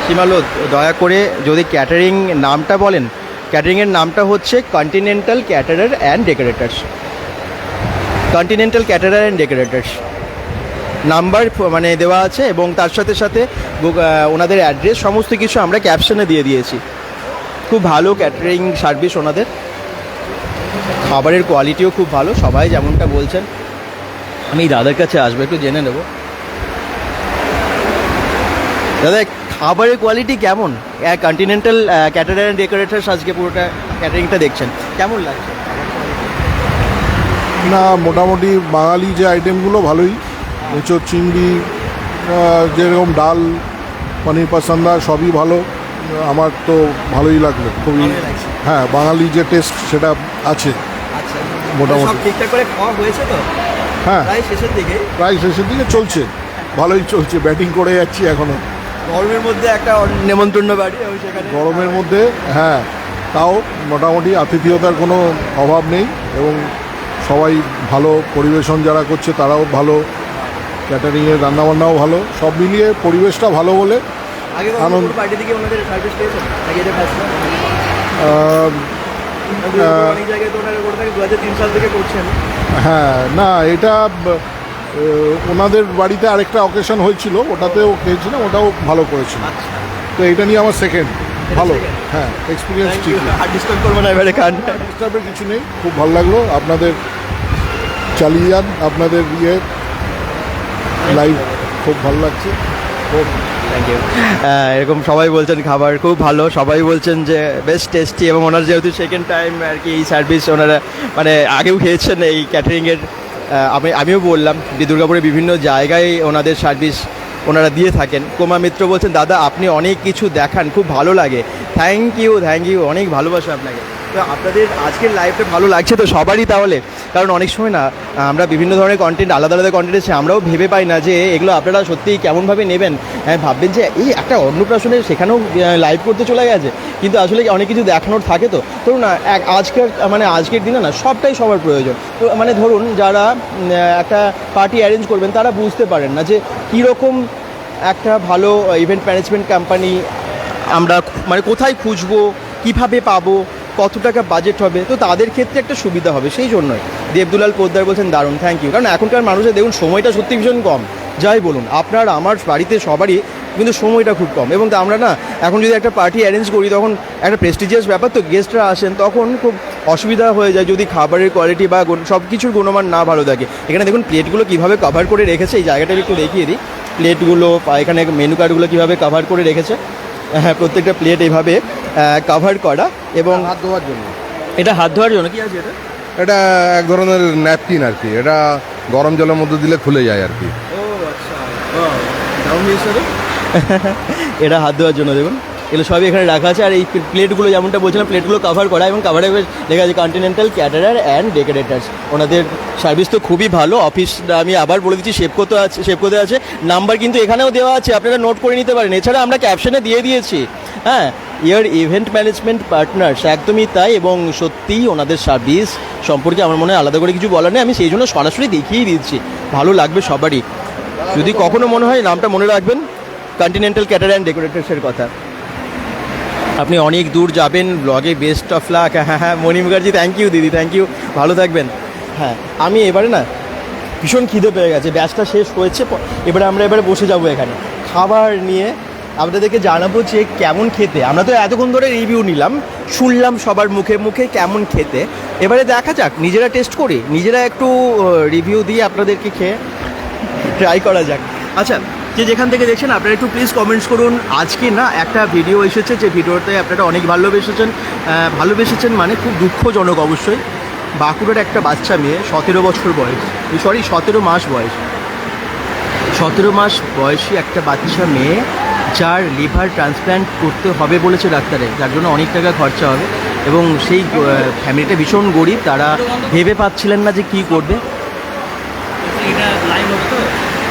S1: সীমালো, দয়া করে যদি ক্যাটারিং নামটা বলেন। ক্যাটারিংয়ের নামটা হচ্ছে continental caterer and decorators. Continental caterer and decorators number মানে দেওয়া আছে, এবং তার সাথে সাথে ওনাদের অ্যাড্রেস সমস্ত কিছু আমরা ক্যাপশনে দিয়ে দিয়েছি। খুব ভালো ক্যাটারিং সার্ভিস ওনাদের, খাবারের কোয়ালিটিও খুব ভালো, সবাই যেমনটা বলছেন। আমি দাদার কাছে আসবো, একটু জেনে নেব। দাদা, খাবারের কোয়ালিটি কেমন? কন্টিনেন্টাল ক্যাটারার অ্যান্ড ডেকোরেটার্স আজকে পুরোটা ক্যাটারিংটা দেখছেন, কেমন লাগছে?
S6: না, মোটামুটি বাঙালি যে আইটেমগুলো ভালোই, এঁচোড় চিংড়ি, যেরকম ডাল, পনির পাসান্দা সবই ভালো। আমার তো ভালোই লাগলো খুবই। হ্যাঁ, বাঙালি যে টেস্ট সেটা আছে
S1: আচ্ছা,
S6: মোটামুটি।
S1: সব ঠিকঠাক করে খাওয়া হয়েছে তো?
S6: হ্যাঁ,
S1: প্রায় শেষের দিকে।
S6: প্রায় শেষের দিকে চলছে, ভালোই চলছে, ব্যাটিং করে যাচ্ছি এখনও।
S1: গরমের মধ্যে একটা নেমন্তন্ন বাড়ি, এবং সেখানে
S6: গরমের মধ্যে হ্যাঁ, তাও মোটামুটি আতিথেয়তার কোনো অভাব নেই, এবং সবাই ভালো পরিবেশন যারা করছে তারাও ভালো, ক্যাটারিংয়ের রান্নাবান্নাও ভালো, সব মিলিয়ে পরিবেশটা ভালো বলে
S1: আগে
S6: আনন্দ।
S1: পার্টি থেকে ওনাদের সার্ভিস পেয়েছেন নাকি এটা ফার্স্ট? অনেক জায়গায় তো ওনারা করে থাকে, 2003 সাল থেকে করছেন।
S6: হ্যাঁ, না এটা ওনাদের বাড়িতে আরেকটা অকেশন হয়েছিল, ওটাতেও খেয়েছিলাম, ওটাও ভালো করেছিল। তো এটা নিয়ে আমার সেকেন্ড ভালো। হ্যাঁ, এক্সপিরিয়েন্স ঠিক।
S1: আর ডিস্টার্ব করবো না এবারে, খান।
S6: ডিস্টার্বের কিছু নেই, খুব ভালো লাগলো। আপনাদের চালিয়ে যান, আপনাদের লাইভ খুব ভালো লাগছে।
S1: Thank you. এরকম সবাই বলছেন খাবার খুব ভালো, সবাই বলছেন যে বেস্ট টেস্টি, এবং ওনার যেহেতু সেকেন্ড টাইম আর কি এই সার্ভিস, ওনারা মানে আগেও খেয়েছেন এই ক্যাটারিংয়ের। আমিও বললাম যে দুর্গাপুরে বিভিন্ন জায়গায় ওনাদের সার্ভিস ওনারা দিয়ে থাকেন। কোমা মিত্র বলছেন, দাদা আপনি অনেক কিছু দেখান, খুব ভালো লাগে। থ্যাংক ইউ, অনেক ভালোবাসা আপনাকে। তো আপনাদের আজকের লাইভটা ভালো লাগছে তো সবারই তাহলে? কারণ অনেক সময় না আমরা বিভিন্ন ধরনের কন্টেন্ট, আলাদা কন্টেন্ট আছে, আমরাও ভেবে পাই না যে এগুলো আপনারা সত্যিই কেমনভাবে নেবেন। হ্যাঁ, ভাববেন যে এই একটা অন্নপ্রাশনে সেখানেও লাইভ করতে চলে গেছে, কিন্তু আসলে অনেক কিছু দেখানোর থাকে। তো ধরুন না, আজকের দিনে না সবটাই সবার প্রয়োজন। তো মানে ধরুন যারা একটা পার্টি অ্যারেঞ্জ করবেন তারা বুঝতে পারেন না যে কীরকম একটা ভালো ইভেন্ট ম্যানেজমেন্ট কোম্পানি আমরা মানে কোথায় খুঁজবো, কীভাবে পাবো, কত টাকা বাজেট হবে। তো তাদের ক্ষেত্রে একটা সুবিধা হবে, সেই জন্যই। দেবদুলাল পোদ্দার বলছেন দারুণ, থ্যাংক ইউ। কারণ এখনকার মানুষের দেখুন সময়টা সত্যি ভীষণ কম, যাই বলুন আপনার আমার বাড়িতে সবারই কিন্তু সময়টা খুব কম, এবং আমরা না এখন যদি একটা পার্টি অ্যারেঞ্জ করি তখন একটা প্রেস্টিজিয়াস ব্যাপার, তো গেস্টরা আসেন তখন খুব অসুবিধা হয়ে যায় যদি খাবারের কোয়ালিটি বা সব কিছুর গুণমান না ভালো থাকে। এখানে দেখুন প্লেটগুলো কীভাবে কভার করে রেখেছে, এই জায়গাটা একটু দেখিয়ে দিই। প্লেটগুলো এখানে মেনু কার্ডগুলো কীভাবে কভার করে রেখেছে। হ্যাঁ, প্রত্যেকটা প্লেট এইভাবে কভার করা, এবং
S2: হাত ধোয়ার জন্য।
S1: এটা হাত ধোয়ার জন্য কি আছে এটা?
S2: এটা এক ধরনের ন্যাপকিন আর কি, এটা গরম জলের মধ্যে দিলে খুলে যায় আর কি।
S1: ও আচ্ছা, দারুণ জিনিস। এটা হাত ধোয়ার জন্য দেখুন, এগুলো সবই এখানে রাখা আছে। আর এই প্লেটগুলো যেমনটা বলছিলাম, প্লেটগুলো কভার করা, এবং কভারে লেখা আছে কন্টিনেন্টাল ক্যাটারার অ্যান্ড ডেকোরেটার্স। ওনাদের সার্ভিস তো খুবই ভালো। অফিসটা আমি আবার বলে দিচ্ছি, শেপকোতে আছে, নাম্বার কিন্তু এখানেও দেওয়া আছে, আপনারা নোট করে নিতে পারেন। এছাড়া আমরা ক্যাপশনে দিয়ে দিয়েছি। হ্যাঁ, ইয়ার ইভেন্ট ম্যানেজমেন্ট পার্টনার্স, একদমই তাই। এবং সত্যিই ওনাদের সার্ভিস সম্পর্কে আমার মনে হয় আলাদা করে কিছু বলার নেই, আমি সেই জন্য সরাসরি দেখিয়েই দিচ্ছি, ভালো লাগবে সবারই। যদি কখনো মনে হয় নামটা মনে রাখবেন, কন্টিনেন্টাল ক্যাটারার অ্যান্ড ডেকোরেটার্সের কথা। আপনি অনেক দূর যাবেন, ব্লগে বেস্ট অফ লাক। হ্যাঁ, মণি মুখার্জি, থ্যাংক ইউ দিদি, থ্যাংক ইউ, ভালো থাকবেন। হ্যাঁ, আমি এবারে না ভীষণ খিদে পেয়ে গেছে, ব্যাচটা শেষ হয়েছে, এবারে বসে যাবো এখানে খাবার নিয়ে আপনাদেরকে জানাবো যে কেমন খেতে। আমরা তো এতক্ষণ ধরে রিভিউ নিলাম, শুনলাম সবার মুখে মুখে কেমন খেতে, এবারে দেখা যাক, নিজেরা টেস্ট করি, নিজেরা একটু রিভিউ দিয়ে আপনাদেরকে খেয়ে ট্রাই করা যাক। আচ্ছা, যে যেখান থেকে দেখছেন আপনারা একটু প্লিজ কমেন্টস করুন। আজকে না একটা ভিডিও এসেছে, যে ভিডিওতে আপনারা অনেক ভালোবেসেছেন মানে খুব দুঃখজনক অবশ্যই। বাঁকুড়ার একটা বাচ্চা মেয়ে 17 বছর বয়স, 17 মাস বয়স, 17 মাস বয়সী একটা বাচ্চা মেয়ে যার লিভার ট্রান্সপ্ল্যান্ট করতে হবে বলেছে ডাক্তারে, যার জন্য অনেক টাকা খরচা হবে, এবং সেই ফ্যামিলিটা ভীষণ গরিব, তারা ভেবে পাচ্ছিলেন না যে কী করবে।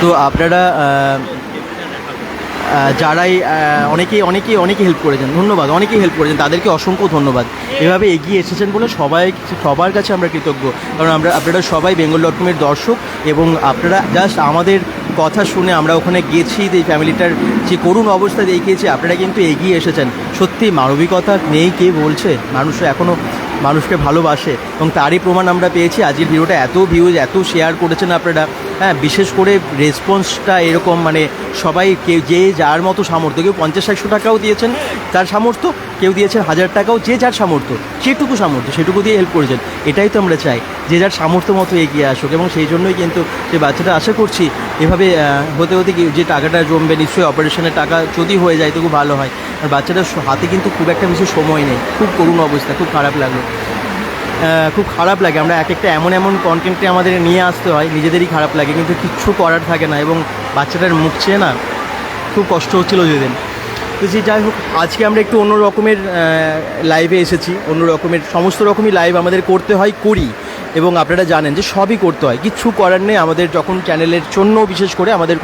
S1: তো আপনারা যারাই অনেকেই হেল্প করেছেন, ধন্যবাদ, অনেকেই হেল্প করেছেন, তাদেরকে অসংখ্য ধন্যবাদ। এভাবে এগিয়ে এসেছেন বলে সবার কাছে আমরা কৃতজ্ঞ, কারণ আপনারা সবাই bengal.com-এর দর্শক, এবং আপনারা জাস্ট আমাদের কথা শুনে আমরা ওখানে গেছি, এই ফ্যামিলিটার যে করুণ অবস্থা দেখিয়েছে, আপনারা কিন্তু এগিয়ে এসেছেন। সত্যি মানবিকতা নেই কে বলছে? মানুষ এখনও মানুষকে ভালোবাসে, এবং তারই প্রমাণ আমরা পেয়েছি। আজকের ভিডিওটা এত ভিউজ, এত শেয়ার করেছেন আপনারা, হ্যাঁ, বিশেষ করে রেসপন্সটা এরকম, মানে সবাই কেউ যে যার মতো সামর্থ্য, কেউ 50-100 টাকাও দিয়েছেন তার সামর্থ্য, কেউ দিয়েছেন 1000 টাকাও, যে যার সামর্থ্য সেটুকু দিয়ে হেল্প করেছেন। এটাই তো আমরা চাই, যে যার সামর্থ্য মতো এগিয়ে আসুক, এবং সেই জন্যই কিন্তু যে বাচ্চাটা আশা করছি এভাবে হতে যে টাকাটা জমবে, নিশ্চয়ই অপারেশনের টাকা যদি হয়ে যায় তো খুব ভালো হয়। আর বাচ্চাটার হাতে কিন্তু খুব একটা বেশি সময় নেই, খুব করুণ অবস্থা, খুব খারাপ লাগে। আমরা একটা এমন কন্টেন্টে আমাদের নিয়ে আসতে হয়, নিজেদেরই খারাপ লাগে, কিন্তু কিচ্ছু করার থাকে না, এবং বাচ্চাটার মুখ চেয়ে না খুব কষ্ট হচ্ছিলো যেদিন। তো যে যাই হোক, আজকে আমরা একটু অন্য রকমের লাইভে এসেছি, অন্য রকমের সমস্ত রকমই লাইভ আমাদের করতে হয়, করি, এবং আপনারা জানেন যে সবই করতে হয়, কিচ্ছু করার নেই। আমাদের যখন চ্যানেলের জন্য বিশেষ করে আমাদের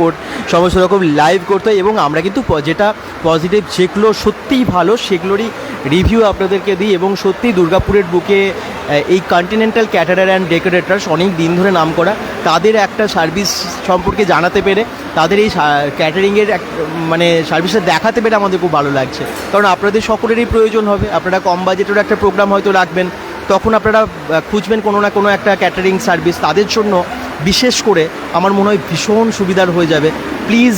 S1: সমস্ত রকম লাইভ করতে হয়, এবং আমরা কিন্তু যেটা পজিটিভ, যেগুলো সত্যিই ভালো সেগুলোরই রিভিউ আপনাদেরকে দিই। এবং সত্যি দুর্গাপুরের বুকে এই কন্টিনেন্টাল ক্যাটারার অ্যান্ড ডেকোরেটার্স অনেক দিন ধরে নাম করা, তাদের একটা সার্ভিস সম্পর্কে জানাতে পেরে, তাদের এই ক্যাটারিংয়ের মানে সার্ভিসটা দেখাতে পেরে আমাদের খুব ভালো লাগছে। কারণ আপনাদের সকলেরই প্রয়োজন হবে, আপনারা কম বাজেটের একটা প্রোগ্রাম হয়তো রাখবেন, তখন আপনারা খুঁজবেন কোনো না কোনো একটা ক্যাটারিং সার্ভিস, তাদের জন্য বিশেষ করে আমার মনে হয় ভীষণ সুবিধার হয়ে যাবে। প্লিজ,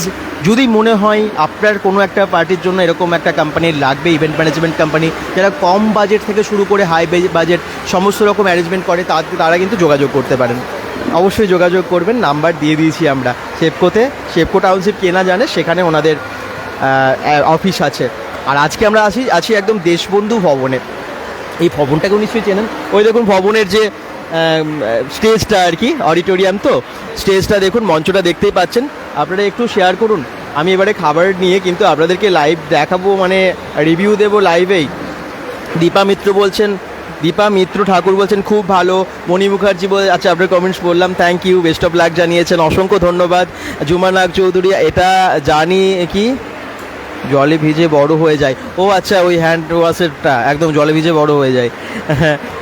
S1: যদি মনে হয় আপনার কোনো একটা পার্টির জন্য এরকম একটা কোম্পানির লাগবে, ইভেন্ট ম্যানেজমেন্ট কোম্পানি যারা কম বাজেট থেকে শুরু করে হাই বাজেট সমস্ত রকম অ্যারেঞ্জমেন্ট করে, তারা কিন্তু যোগাযোগ করতে পারেন। অবশ্যই যোগাযোগ করবেন, নাম্বার দিয়ে দিয়েছি আমরা। শেপকো টাউনশিপ কেনা জানে, সেখানে ওনাদের অফিস আছে। আর আজকে আমরা আছি একদম দেশবন্ধু ভবনে। এই ভবনটাকেও নিশ্চয়ই চেনেন, ওই দেখুন ভবনের যে স্টেজটা আর কি, অডিটোরিয়াম, তো স্টেজটা দেখুন, মঞ্চটা দেখতেই পাচ্ছেন। আপনারা একটু শেয়ার করুন। আমি এবারে খাবার নিয়ে কিন্তু আপনাদেরকে লাইভ দেখাবো, মানে রিভিউ দেবো লাইভেই। দীপা মিত্র ঠাকুর বলছেন খুব ভালো। মণি মুখার্জি আচ্ছা, আপনার কমেন্টস বললাম, thank you, best of luck জানিয়েছেন, অসংখ্য ধন্যবাদ। জুমা নাগ চৌধুরী, এটা জানি কি জলে ভিজে বড় হয়ে যায়, ও আচ্ছা, ওই হ্যান্ড ওয়াশেরটা একদম জলে ভিজে বড় হয়ে যায়।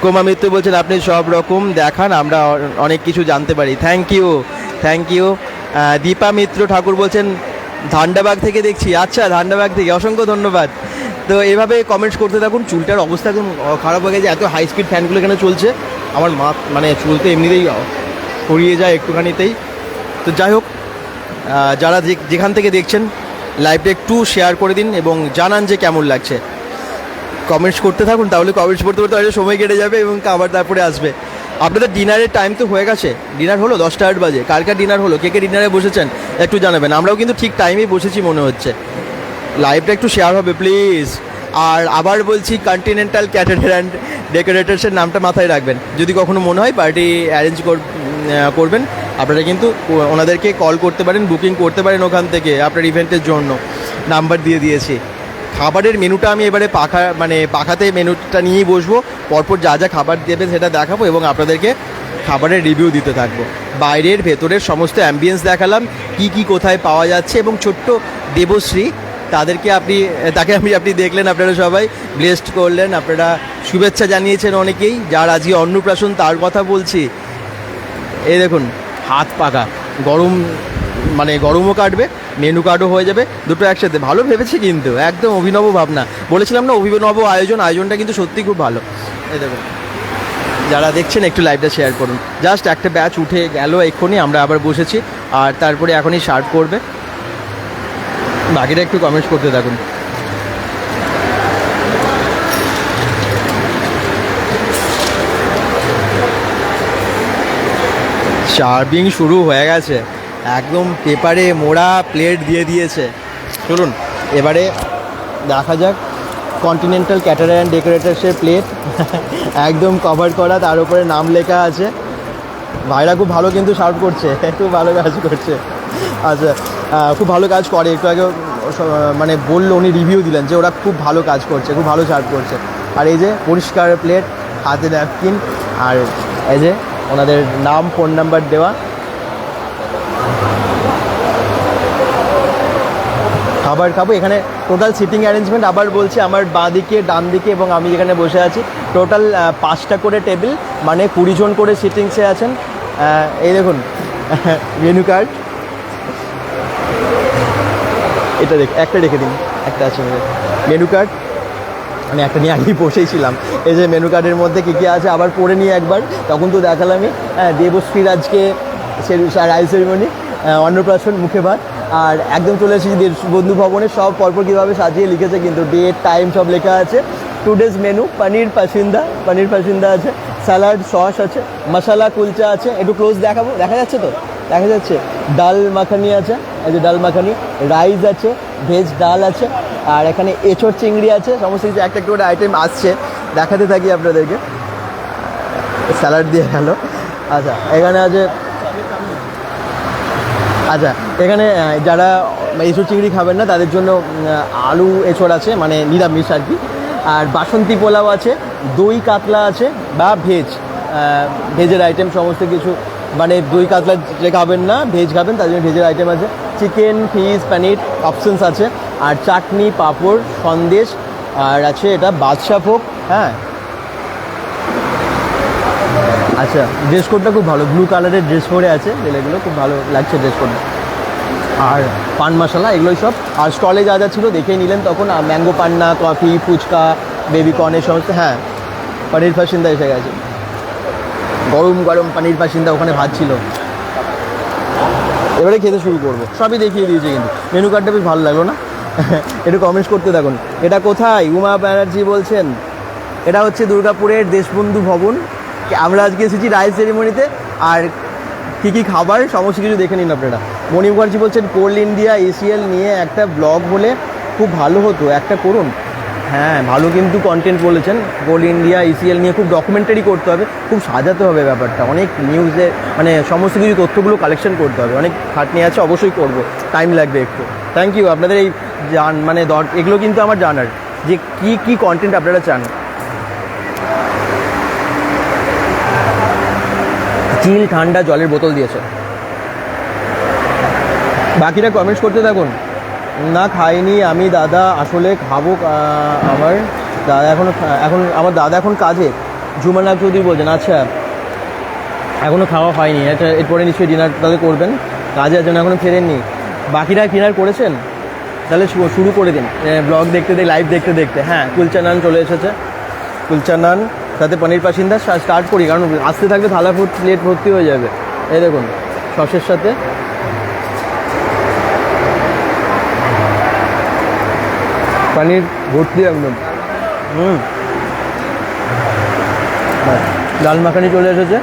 S1: কোমা মিত্র বলছেন আপনি সব রকম দেখান, আমরা অনেক কিছু জানতে পারি, থ্যাংক ইউ। দীপা মিত্র ঠাকুর বলছেন ধান্ডাবাগ থেকে দেখছি, আচ্ছা, ধান্ডাবাগ থেকে, অসংখ্য ধন্যবাদ। তো এভাবে কমেন্টস করতে থাকুন। চুলটার অবস্থা একদম খারাপ হয়ে গেছে, এত হাই স্পিড ফ্যানগুলো এখানে চলছে, আমার মানে চুল তো এমনিতেই ছড়িয়ে যায় একটুখানিতেই। তো যাই হোক, যারা যেখান থেকে দেখছেন লাইভটা একটু শেয়ার করে দিন, এবং জানান যে কেমন লাগছে। কমেন্টস করতে থাকুন, তাহলে কমেন্টস করতে হয়তো সময় কেটে যাবে, এবং আবার তারপরে আসবে। আপনাদের ডিনারের টাইম তো হয়ে গেছে, ডিনার হলো 10টা 8 বাজে, কার ডিনার হলো, কে ডিনারে বসেছেন একটু জানাবেন। আমরাও কিন্তু ঠিক টাইমেই বসেছি মনে হচ্ছে। লাইভটা একটু শেয়ার হবে প্লিজ। আর আবার বলছি, কন্টিনেন্টাল ক্যাটারার অ্যান্ড ডেকোরেটার্সের নামটা মাথায় রাখবেন, যদি কখনো মনে হয় পার্টি অ্যারেঞ্জ করবেন, আপনারা কিন্তু ওনাদেরকে কল করতে পারেন, বুকিং করতে পারেন ওখান থেকে আপনার ইভেন্টের জন্য, নাম্বার দিয়ে দিয়েছি। খাবারের মেনুটা আমি এবারে পাখাতে মেনুটা নিয়েই বসবো, পরপর যা যা খাবার দেবেন সেটা দেখাবো, এবং আপনাদেরকে খাবারের রিভিউ দিতে থাকবো। বাইরের ভেতরের সমস্ত অ্যাম্বিয়েন্স দেখালাম, কি কোথায় পাওয়া যাচ্ছে, এবং ছোট্ট দেবশ্রী, তাকে আপনি দেখলেন, আপনারা সবাই ব্লেসড করলেন, আপনারা শুভেচ্ছা জানিয়েছেন অনেকেই। যার আজকে অন্নপ্রাশন তার কথা বলছি। এই দেখুন, হাত পাকা, গরমও কাটবে, মেনু কার্ডও হয়ে যাবে, দুটো একসাথে। ভালো ভেবেছে কিন্তু, একদম অভিনব ভাবনা। বলেছিলাম না, অভিনব আয়োজনটা কিন্তু সত্যি খুব ভালো। এই দেখুন, যারা দেখছেন একটু লাইভটা শেয়ার করুন। জাস্ট একটা ব্যাচ উঠে গেল এক্ষুনি, আমরা আবার বসেছি আর তারপরে এখনই সার্ভ করবে। বাকিটা একটু কমেন্টস করতে থাকুন। সার্ভিং শুরু হয়ে গেছে, একদম পেপারে মোড়া প্লেট দিয়ে দিয়েছে। চলুন এবারে দেখা যাক কন্টিনেন্টাল ক্যাটারার অ্যান্ড ডেকোরেটার্সের প্লেট একদম কভার করা, তার উপরে নাম লেখা আছে। ভাইরা খুব ভালো কিন্তু সার্ভ করছে, খুব ভালো কাজ করছে। আচ্ছা, খুব ভালো কাজ করে। একটু আগে মানে বললো, উনি রিভিউ দিলেন যে ওরা খুব ভালো কাজ করছে, খুব ভালো সার্ভ করছে। আর এই যে পরিষ্কার প্লেট, হাতে ন্যাপকিন, আর এই যে ওনাদের নাম ফোন নাম্বার দেওয়া। খাবার খাবো এখানে। টোটাল সিটিং অ্যারেঞ্জমেন্ট আবার বলছি, আমার বাঁ দিকে, ডান দিকে এবং আমি যেখানে বসে আছি, টোটাল 5টা করে টেবিল, মানে 20 জন করে সিটিংসে আছেন। এই দেখুন মেনু কার্ড, এটা একটা রেখে দিন, একটা আছে মেনু কার্ড। আমি একটা নিয়ে আগেই বসেছিলাম। এই যে মেনু কার্ডের মধ্যে কী কী আছে আবার পড়ে নিয়ে একবার, তখন তো দেখালামই। দেবশ্রীর আজকে রায় সেরিমনি, অন্নপ্রাশন, মুখে ভাত। আর একদম চলে এসেছি দেশবন্ধু ভবনে, সব পরপর কীভাবে সাজিয়ে লিখেছে কিন্তু, ডেট টাইম সব লেখা আছে। টুডেজ মেনু, পনির পাসিন্দা আছে, স্যালাড, সস আছে, মশালা কুলচা আছে। একটু ক্লোজ দেখাবো, দেখা যাচ্ছে তো? দেখা যাচ্ছে। ডাল মাখানি আছে, এই যে ডাল মাখানি, রাইস আছে, ভেজ ডাল আছে, আর এখানে এঁচোড় চিংড়ি আছে। সমস্ত কিছু একটা একটা করে আইটেম আসছে, দেখাতে থাকি আপনাদেরকে। স্যালাড দিয়ে গেল। আচ্ছা এখানে আছে, আচ্ছা এখানে যারা এঁচোড় চিংড়ি খাবেন না তাদের জন্য আলু এঁচোড় আছে, মানে নিরামিষ আর কি। আর বাসন্তী পোলাও আছে, দই কাতলা আছে, বা ভেজের আইটেম সমস্ত কিছু, মানে দই কাতলা যে খাবেন না, ভেজ খাবেন তার জন্য ভেজের আইটেম আছে। চিকেন, ফিশ, পনির অপশনস আছে। আর চাটনি, পাঁপড়, সন্দেশ, আর আছে এটা বাদশা ভোগ। হ্যাঁ আচ্ছা, ড্রেস কোডটা খুব ভালো, ব্লু কালারের ড্রেস পরে আছে ছেলেগুলো, খুব ভালো লাগছে ড্রেস কোডটা। আর পান মশলা এগুলোই সব। আর স্টলে যা যা ছিল দেখেই নিলেন তখন, ম্যাঙ্গো পান্না, কফি, ফুচকা, বেবি কর্ন, এই সমস্ত। হ্যাঁ, পনির পাসিন্দা এসে গেছে, গরম গরম পনির পাসিন্দা, ওখানে ভাত ছিল। এবারে খেতে শুরু করবো, সবই দেখিয়ে দিয়েছে কিন্তু। মেনু কার্ডটা বেশ ভালো লাগলো না? একটু কমেন্টস করতে থাকুন। এটা কোথায়? উমা ব্যানার্জি বলছেন এটা হচ্ছে দুর্গাপুরের দেশবন্ধু ভবন। আমরা আজকে এসেছি রায় সেরিমনিতে। আর কী কী খাবার সমস্ত কিছু দেখে নিন আপনারা। মণি মুখার্জি বলছেন কোল ইন্ডিয়া এসিএল নিয়ে একটা ব্লগ হলে খুব ভালো হতো, একটা করুন। হ্যাঁ, ভালো কিন্তু কন্টেন্ট বলেছেন। কোল ইন্ডিয়া এসিএল নিয়ে খুব ডকুমেন্টারি করতে হবে, খুব সাজাতে হবে ব্যাপারটা, অনেক নিউজে মানে সমস্ত কিছু তথ্যগুলো কালেকশন করতে হবে, অনেক খাটনি আছে। অবশ্যই করব, টাইম লাগবে একটু। থ্যাংক ইউ আপনাদের এই মানে এগুলো কিন্তু আমার জানার যে কী কন্টেন্ট আপনারা চান। চিল ঠান্ডা জলের বোতল দিয়েছে। বাকিরা কমেন্টস করতে থাকুন। না খাইনি আমি দাদা, আসলে খাবো। আমার দাদা আমার দাদা এখন কাজে। ঝুমানা চৌধুরী বলছেন আচ্ছা এখনও খাওয়া হয়নি, এটা এরপরে নিশ্চয়ই ডিনার তাহলে করবেন, কাজে জন্য এখনও ফেরেননি। বাকিরা ডিনার করেছেন? তাহলে শুরু করে দিন ব্লগ দেখতে লাইভ দেখতে দেখতে। হ্যাঁ, কুলচা নান চলে এসেছে, কুলচা নান সাথে পনির পাসিন্দা। স্টার্ট করি, কারণ আসতে থাকলে থালা প্লেট ভর্তি হয়ে যাবে। এই দেখুন সসের সাথে পনির ভর্তি একদম। ডাল মাখানি চলে এসেছে,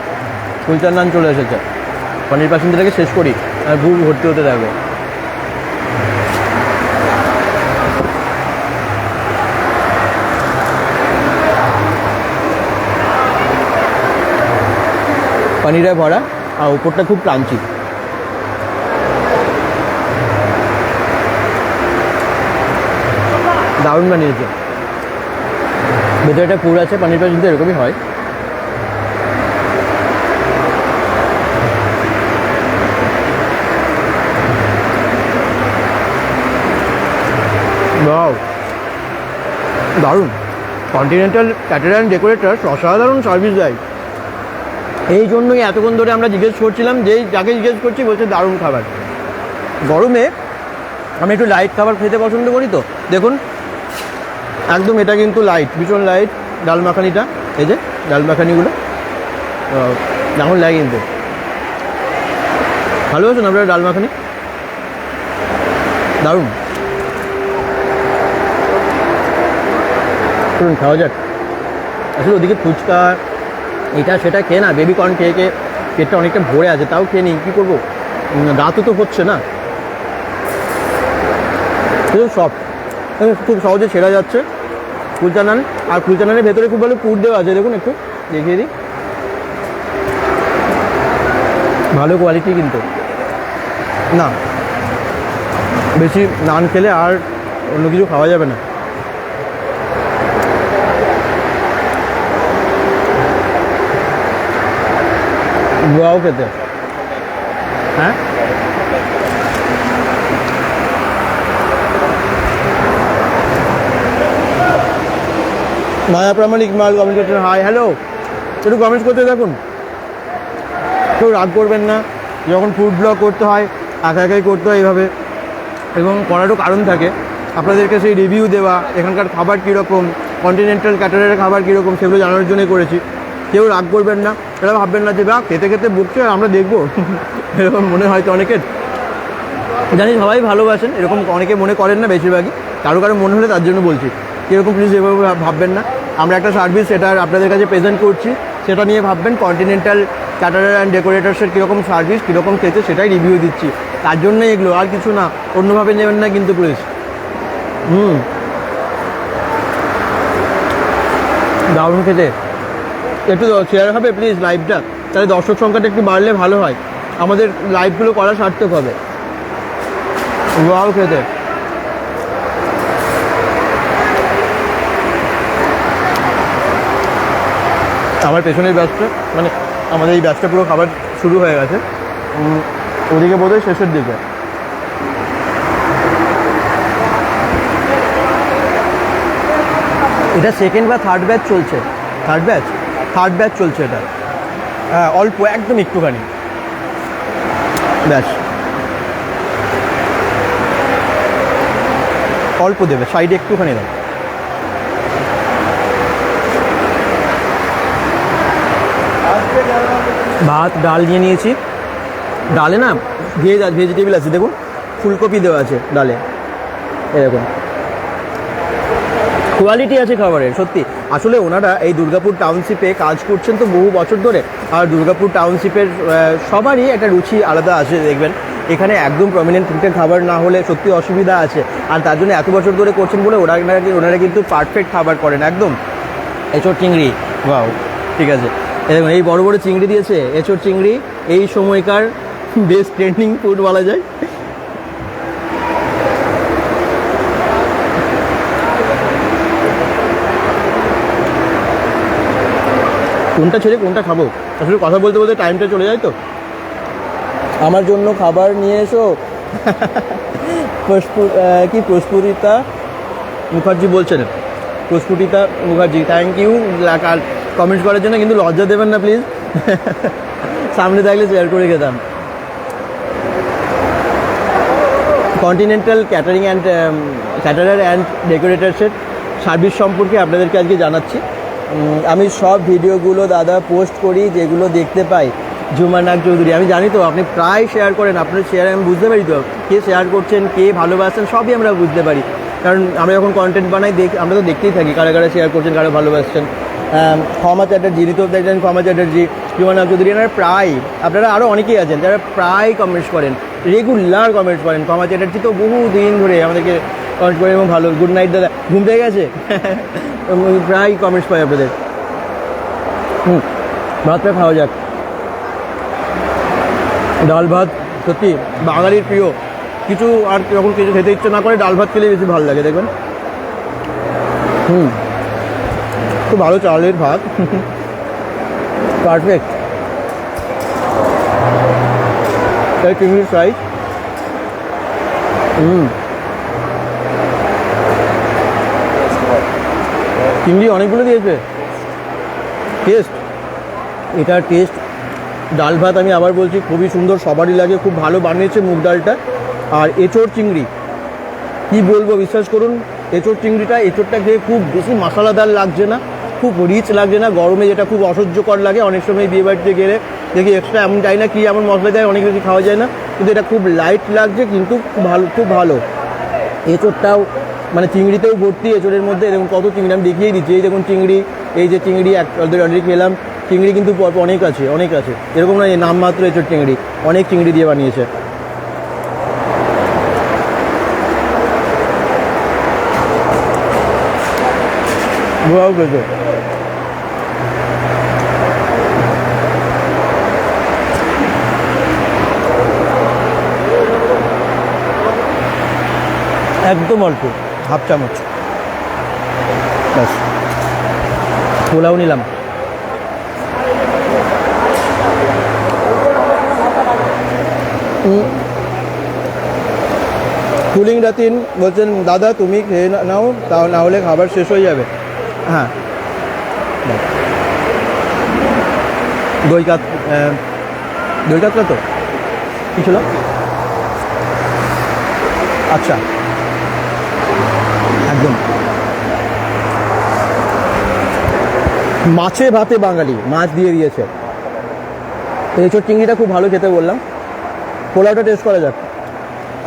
S1: কুলচার নান চলে এসেছে। পনির পাসিন্দাটাকে শেষ করি আর ভুল ভর্তি হতে থাকবে। পনিরে ভরা আর উপরটা খুব ক্রাঞ্চি। দারুণ বানিয়েছে। ভেতরে পুর আছে, পনির পাসিন্দা এরকমই হয়। ওয়াও, দারুণ। কন্টিনেন্টাল ক্যাটারার অ্যান্ড ডেকোরেটার্স অসাধারণ সার্ভিস দেয়। এই জন্যই এতক্ষণ ধরে আমরা জিজ্ঞেস করছিলাম, যাকে জিজ্ঞেস করছি বলছে দারুণ খাবার। গরমে আমি একটু লাইট খাবার খেতে পছন্দ করি, তো দেখুন একদম এটা কিন্তু লাইট, ভীষণ লাইট। ডাল মাখানিটা, এই যে ডাল মাখানিগুলো দারুণ লাগে কিন্তু। ভালো আছেন আপনারা ডাল মাখানি? দারুণ। চলুন খাওয়া যাক। আসলে ওদিকে ফুচকা এটা সেটা খেয়ে না, বেবি কর্ন খেয়ে খেয়ে পেটটা অনেকটা ভরে আছে, তাও খেয়ে নিই, কী করবো, রাতও তো হচ্ছে না। সব খুব সহজে ছেড়া যাচ্ছে কুলচা নান। আর কুলচা নানের ভেতরে খুব ভালো পুর দেওয়া আছে, দেখুন একটু দেখিয়ে দিই, ভালো কোয়ালিটি কিন্তু। না বেশি নান খেলে আর অন্য কিছু খাওয়া যাবে না। গোয়াও খেতে, হ্যাঁ মায়া প্রামাণিক মাল কমেন্ট করছেন, হাই হ্যালো, একটু কমেন্টস করতে দেখুন, কেউ রাগ করবেন না। যখন ফুড ব্লগ করতে হয় একা একাই করতে হয় এইভাবে, এবং করারও কারণ থাকে, আপনাদেরকে সেই রিভিউ দেওয়া, এখানকার খাবার কীরকম, কন্টিনেন্টাল ক্যাটারের খাবার কীরকম, সেগুলো জানার জন্যই করেছি। কেউ রাগ করবেন না, এরা ভাববেন না যে বা খেতে খেতে বকছে আমরা দেখবো, এরকম মনে হয়তো অনেকের, জানি সবাই ভালোবাসেন, এরকম অনেকে মনে করেন না, বেশিরভাগই কারো কারো মনে হলে তার জন্য বলছি, কীরকম প্লিজ এভাবে ভাববেন না। আমরা একটা সার্ভিস সেটা আপনাদের কাছে প্রেজেন্ট করছি, সেটা নিয়ে ভাববেন। কন্টিনেন্টাল ক্যাটারার অ্যান্ড ডেকোরেটার্সের কীরকম সার্ভিস, কীরকম খেতে, সেটাই রিভিউ দিচ্ছি, তার জন্যই এগুলো, আর কিছু না, অন্যভাবে নেবেন না কিন্তু প্লিজ। দারুণ খেতে। একটু শেয়ার হবে প্লিজ লাইভটা, তাহলে দর্শক সংখ্যাটা একটু বাড়লে ভালো হয়, আমাদের লাইভগুলো করা সার্থক হবে। ওয়াও খেতে। আমার পেছনের ব্যাচটা, মানে আমাদের এই ব্যাচটা পুরো খাবার শুরু হয়ে গেছে, ওদিকে বোধহয় শেষের দিকে। এটা সেকেন্ড বা থার্ড ব্যাচ চলছে, থার্ড ব্যাচ চলছে এটা। হ্যাঁ অল্প, একদম একটুখানি ব্যাস, অল্প দেবে, সাইডে একটুখানি দেবে। ভাত ডাল নিয়ে নিয়েছি, ডালে না ভেজিটেবল আছে, দেখুন ফুলকপি দেওয়া আছে ডালে, এরকম কোয়ালিটি আছে খাবারের সত্যি। আসলে ওনারা এই দুর্গাপুর টাউনশিপে কাজ করছেন তো বহু বছর ধরে, আর দুর্গাপুর টাউনশিপের সবারই একটা রুচি আলাদা আছে, দেখবেন এখানে একদম প্রমিনেন্ট তিনটে খাবার না হলে সত্যি অসুবিধা আছে, আর তার জন্য এত বছর ধরে করছেন বলে ওনারা কিন্তু পারফেক্ট খাবার করেন একদম। এঁচোড় চিংড়ি, বাও, ঠিক আছে, দেখুন এই বড় বড় চিংড়ি দিয়েছে, এঁচোড় চিংড়ি এই সময়কার বেস্ট ট্রেন্ডিং ফুড বলা যায়। কোনটা ছেড়ে কোনটা খাবো, আসলে কথা বলতে বলতে টাইমটা চলে যায় তো। আমার জন্য খাবার নিয়ে এসো, প্রস্ফুটিতা মুখার্জি বলছেন, প্রস্ফুটিতা মুখার্জি, থ্যাংক ইউ কমেন্ট করার জন্য, কিন্তু লজ্জা দেবেন না প্লিজ, সামনে থাকলে শেয়ার করে খেতাম। কন্টিনেন্টাল ক্যাটারার অ্যান্ড ডেকোরেটার্সের সার্ভিস সম্পর্কে আপনাদেরকে আজকে জানাচ্ছি। আমি সব ভিডিওগুলো দাদা পোস্ট করি, যেগুলো দেখতে পাই। ঝুমা নাগ চৌধুরী, আমি জানি তো আপনি প্রায় শেয়ার করেন, আপনার শেয়ার আমি বুঝতে পারি তো, কে শেয়ার করছেন, কে ভালোবাসেন, সবই আমরা বুঝতে পারি, কারণ আমরা যখন কন্টেন্ট বানাই আমরা তো দেখতেই থাকি কারা কারা শেয়ার করছেন, কারা ভালোবাসছেন। ক্ষমা চ্যাটার্জি, ঋতু দেখছেন, ক্ষমা চ্যাটার্জি, ঝুমা নাগ চৌধুরী, এনারা প্রায়, আপনারা আরও অনেকেই আছেন যারা প্রায় কমেন্টস করেন, রেগুলার কমেন্টস করেন। ক্ষমা চ্যাটার্জি তো বহু দিন ধরে আমাদেরকে কমেন্ট করেন এবং ভালো, গুড নাইট দাদা, ঘুম থেকে গেছে, প্রায় কমেন্টস পাই আপনাদের। ভাতটা খাওয়া যাক, ডাল ভাত সত্যি বাঙালির প্রিয়, কিছু আর যখন কিছু খেতে ইচ্ছে না করে ডাল ভাত খেলে বেশি ভালো লাগে, দেখবেন। খুব ভালো চালের ভাত, পারফেক্ট। তাই চিংড়ির ফ্রাই, চিংড়ি অনেকগুলো দিয়েছে, টেস্ট, এটার টেস্ট। ডাল ভাত আমি আবার বলছি খুবই সুন্দর, সবারই লাগে, খুব ভালো বানিয়েছে মুগ ডালটা। আর এঁচোড় চিংড়ি কী বলবো, বিশ্বাস করুন, এঁচোড় চিংড়িটা, এঁচোড়টা খেয়ে খুব বেশি মশলাদার লাগছে না, খুব রিচ লাগছে না, গরমে যেটা খুব অসহ্যকর লাগে অনেক সময় বিয়ে বাড়িতে গেলে দেখি এক্সট্রা এমন চাই না কি এমন মশলা দেয় অনেক কিছু খাওয়া যায় না, কিন্তু এটা খুব লাইট লাগছে কিন্তু খুব ভালো। এঁচোড়টাও মানে চিংড়িতেও ভর্তি, এঁচোড়ের মধ্যে এরকম কত চিংড়ি আমি দেখিয়ে দিচ্ছি, এই দেখুন চিংড়ি, এই যে চিংড়ি অলরেডি খেলাম, চিংড়ি কিন্তু অনেক আছে এরকম না নামমাত্র এঁচোড় চিংড়ি, অনেক চিংড়ি দিয়ে বানিয়েছে। একদম অল্প, হাফ চামচ ব্যাস। পোলাও নিলাম, কুলিং রাতিন বলছেন দাদা তুমি খেয়ে নাও, তাও না হলে খাবার শেষ হয়ে যাবে। হ্যাঁ, দই কাতলা তো কী ছিল? আচ্ছা, একদম মাছে ভাতে বাঙালি, মাছ দিয়ে দিয়েছে। এঁচোড় চিংড়িটা খুব ভালো খেতে বললাম, পোলাওটা টেস্ট করা যাক।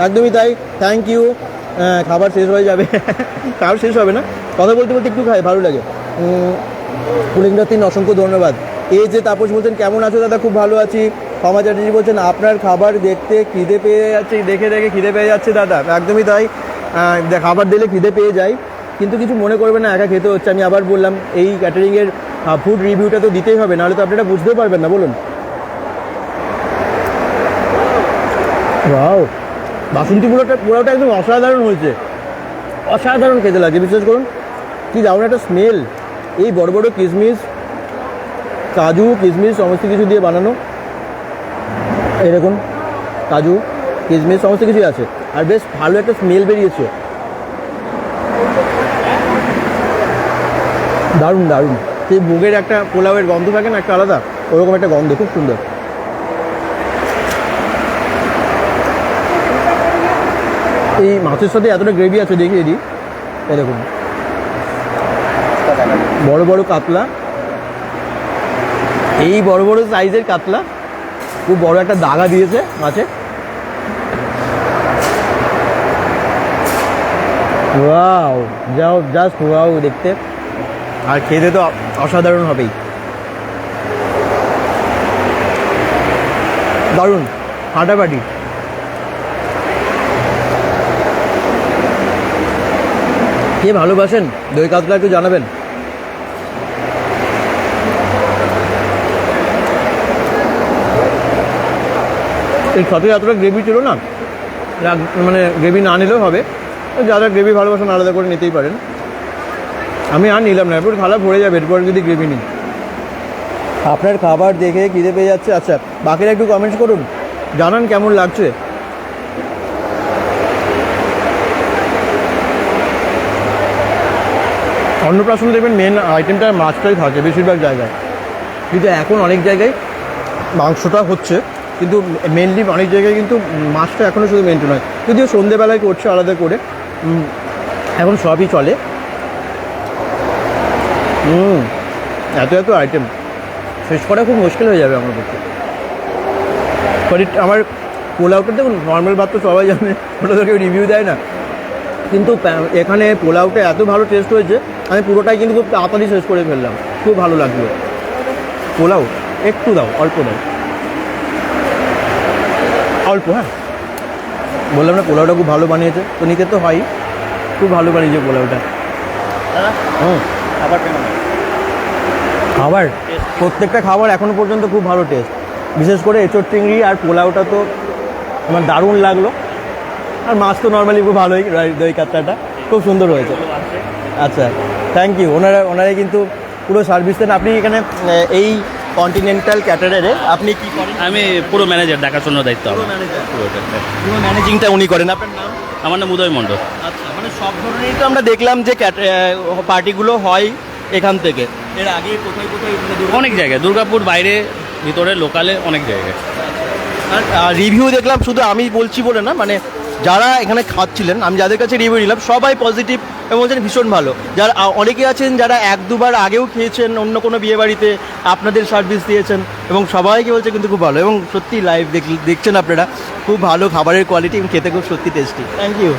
S1: একদমই তাই, থ্যাংক ইউ। খাবার শেষ হয়ে যাবে, খাবার শেষ হবে না, কথা বলতে বলতে একটু খাই, ভালো লাগে। কুলিংরা তিন অসংখ্য ধন্যবাদ। এই যে তাপস বলছেন কেমন আছো দাদা, খুব ভালো আছি। ক্ষমা চ্যাটার্জি বলছেন আপনার খাবার দেখতে খিদে পেয়ে যাচ্ছে, দেখে খিদে পেয়ে যাচ্ছে দাদা। একদমই তাই, খাবার দিলে খিদে পেয়ে যায়, কিন্তু কিছু মনে করবেন না, একা খেতে হচ্ছে। আমি আবার বললাম এই ক্যাটারিংয়ের ফুড রিভিউটা তো দিতেই হবে, নাহলে তো আপনারা বুঝতেও পারবেন না, বলুন। ওয়াও, বাসন্তী পোলাওটা একদম অসাধারণ হয়েছে, অসাধারণ খেতে লাগে। বিশেষ করুন কি দারুণ একটা স্মেল, এই বড় বড় কিশমিশ, কাজু কিশমিশ সমস্ত কিছু দিয়ে বানানো, এই দেখুন কাজু কিশমিশ সমস্ত কিছুই আছে, আর বেশ ভালো একটা স্মেল বেরিয়েছে, দারুণ দারুণ। সেই মুগের একটা পোলাওয়ের গন্ধ থাকে না একটা আলাদা, ওরকম একটা গন্ধ, খুব সুন্দর। এই মাছের সাথে এতটা গ্রেভি আছে, দেখিয়ে দিই, এই দেখুন বড় বড় কাতলা, এই বড় বড় সাইজের কাতলা, খুব বড় একটা দাগা দিয়েছে মাছে। ওয়াও, যাও জাস্ট ওয়াও দেখতে, আর খেতে তো অসাধারণ হবেই, দারুণ ফাটাফাটি। কে ভালোবাসেন দই কাতলা একটু জানাবেন। এই সাথে এতটা গ্রেভি ছিল না, মানে গ্রেভি না নিলেও হবে, যারা গ্রেভি ভালোবাসেন আলাদা করে নিতেই পারেন। আমি আর নিলাম না, এরপর খালা ভরে যাবে এরপর যদি গ্রেভি নিই। আপনার খাবার দেখে খিদে পেয়ে যাচ্ছে, আচ্ছা বাকিরা একটু কমেন্টস করুন, জানান কেমন লাগছে। অন্নপ্রাশনে দেখবেন মেন আইটেমটা মাছটাই থাকে বেশিরভাগ জায়গায়, কিন্তু এখন অনেক জায়গায় মাংসটা হচ্ছে, কিন্তু মেনলি অনেক জায়গায় কিন্তু মাছটা এখনও শুধু মেনটু নয়, যদিও সন্ধেবেলায় করছে আলাদা করে, এখন সবই চলে। এত আইটেম শেষ করা খুব মুশকিল হয়ে যাবে আমার পক্ষে। আমার পোলাওটা দেখুন, নর্মাল ভাত তো সবাই জানে, ওটা তো কেউ রিভিউ দেয় না, কিন্তু এখানে পোলাওটা এত ভালো টেস্ট হয়েছে, আমি পুরোটাই কিন্তু খুব তাড়াতাড়ি শেষ করে ফেললাম, খুব ভালো লাগলো। পোলাও একটু দাও, অল্প দাও, অল্প। হ্যাঁ বললাম না পোলাওটা খুব ভালো বানিয়েছে, তো নিতে তো হয়, খুব ভালো বানিয়েছে পোলাওটা। খাবার প্রত্যেকটা খাবার এখনও পর্যন্ত খুব ভালো টেস্ট, বিশেষ করে এঁচোড় চিংড়ি আর পোলাওটা তো আমার দারুণ লাগলো, আর মাছ তো নর্মালি খুব ভালোই, দই কাতলাটা খুব সুন্দর হয়েছে। আচ্ছা থ্যাংক ইউ, ওনারাই কিন্তু পুরো সার্ভিস দেন। আপনি এখানে এই কন্টিনেন্টাল ক্যাটারারে আপনি কি করেন?
S4: আমি পুরো ম্যানেজার, দেখাশোনার দায়িত্ব আমার।
S1: পুরো ম্যানেজিংটা উনি করেন। আপনার নাম?
S4: আমার নাম উদয় মণ্ডল।
S1: আচ্ছা, মানে সব ধরনেরই তো আমরা দেখলাম যে পার্টিগুলো হয় এখান থেকে, এর আগে কোথায় কোথায়
S4: অনেক জায়গায়, দুর্গাপুর, বাইরে, ভিতরে, লোকালে, অনেক জায়গায়।
S1: আর রিভিউ দেখলাম, শুধু আমি বলছি বলে না, মানে যারা এখানে খাচ্ছিলেন, আমি যাদের কাছে রিভিউ নিলাম সবাই পজিটিভ এবং বলছেন ভীষণ ভালো। যারা অনেকে আছেন যারা 1-2বার আগেও খেয়েছেন অন্য কোনো বিয়ে বাড়িতে, আপনাদের সার্ভিস দিয়েছেন এবং সবাইকে বলছে কিন্তু খুব ভালো। এবং সত্যি লাইভ দেখছেন আপনারা, খুব ভালো খাবারের কোয়ালিটি এবং খেতে খুব সত্যি টেস্টি। Thank you.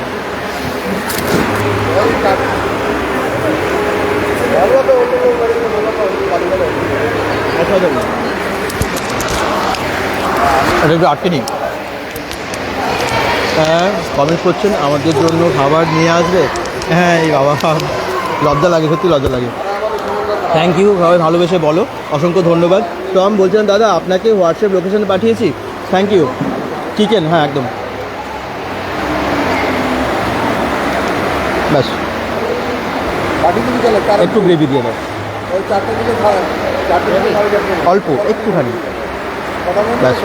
S1: একটু আটকে নিই। হ্যাঁ, কমেন্ট করছেন আমাদের জন্য খাবার নিয়ে আসবে। হ্যাঁ এই বাবা, লজ্জা লাগে, সত্যি লজ্জা লাগে। থ্যাংক ইউ, সবাই ভালোবেসে বলো, অসংখ্য ধন্যবাদ। তো আমি বলছিলাম দাদা আপনাকে হোয়াটসঅ্যাপ লোকেশন পাঠিয়েছি। Thank you. চিকেন, হ্যাঁ একদম, ব্যাস একটু গ্রেভি দিয়ে দাও, অল্প একটুখানি, ব্যাস।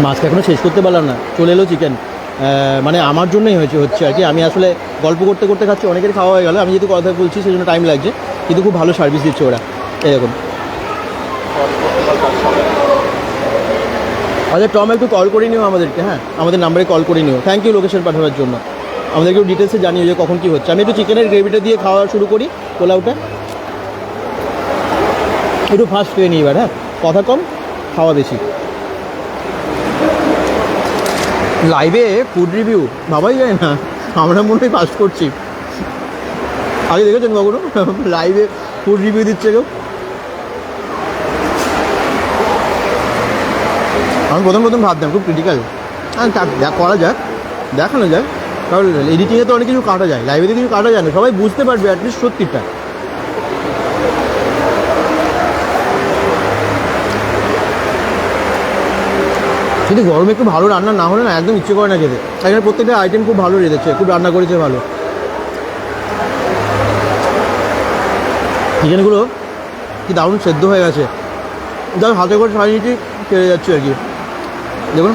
S1: মাছটা এখনও শেষ করতে পারলাম না, চলে এলো চিকেন। মানে আমার জন্যই হচ্ছে আর কি। আমি আসলে গল্প করতে করতে খাচ্ছি, অনেকের খাওয়া হয়ে গেল, আমি যেহেতু কথা বলছি সেই জন্য টাইম লাগছে, কিন্তু খুব ভালো সার্ভিস দিচ্ছে ওরা। এরকম আচ্ছা টম একটু কল করে নিও আমাদেরকে, হ্যাঁ আমাদের নাম্বারে কল করে নিও। থ্যাংক ইউ লোকেশন পাঠানোর জন্য, আমাদেরকে ডিটেলসে জানিও যে কখন কী হচ্ছে। আমি একটু চিকেনের গ্রেভিটা দিয়ে খাওয়া শুরু করি, পোলাওটা একটু ফাস্ট খেয়ে নিই এবার। হ্যাঁ, কথা কম, খাওয়া বেশি। লাইভে ফুড রিভিউ ভাবাই যায় না, আমরা মনে হয় ফাস্ট করছি। আগে দেখেছেন কখনো লাইভে ফুড রিভিউ দিচ্ছে কেউ? আমি প্রথম ভাবতাম খুব ক্রিটিক্যাল, করা যাক, দেখানো যাক, কারণ এডিটিংয়ে তো অনেক কিছু কাটা যায়, লাইভে কিছু কাটা যায় না, সবাই বুঝতে পারবে অ্যাটলিস্ট সত্যিটা। যদি গরমে একটু ভালো রান্না না হলে না একদম ইচ্ছে করে না খেতে। এখানে প্রত্যেকটা আইটেম খুব ভালো রেঁধেছে, খুব রান্না করেছে ভালো। চিকেনগুলো কি দারুণ সেদ্ধ হয়ে গেছে, যার হাতে করে সারিয়ে নিচ্ছি, কেড়ে যাচ্ছে আর কি। দেখুন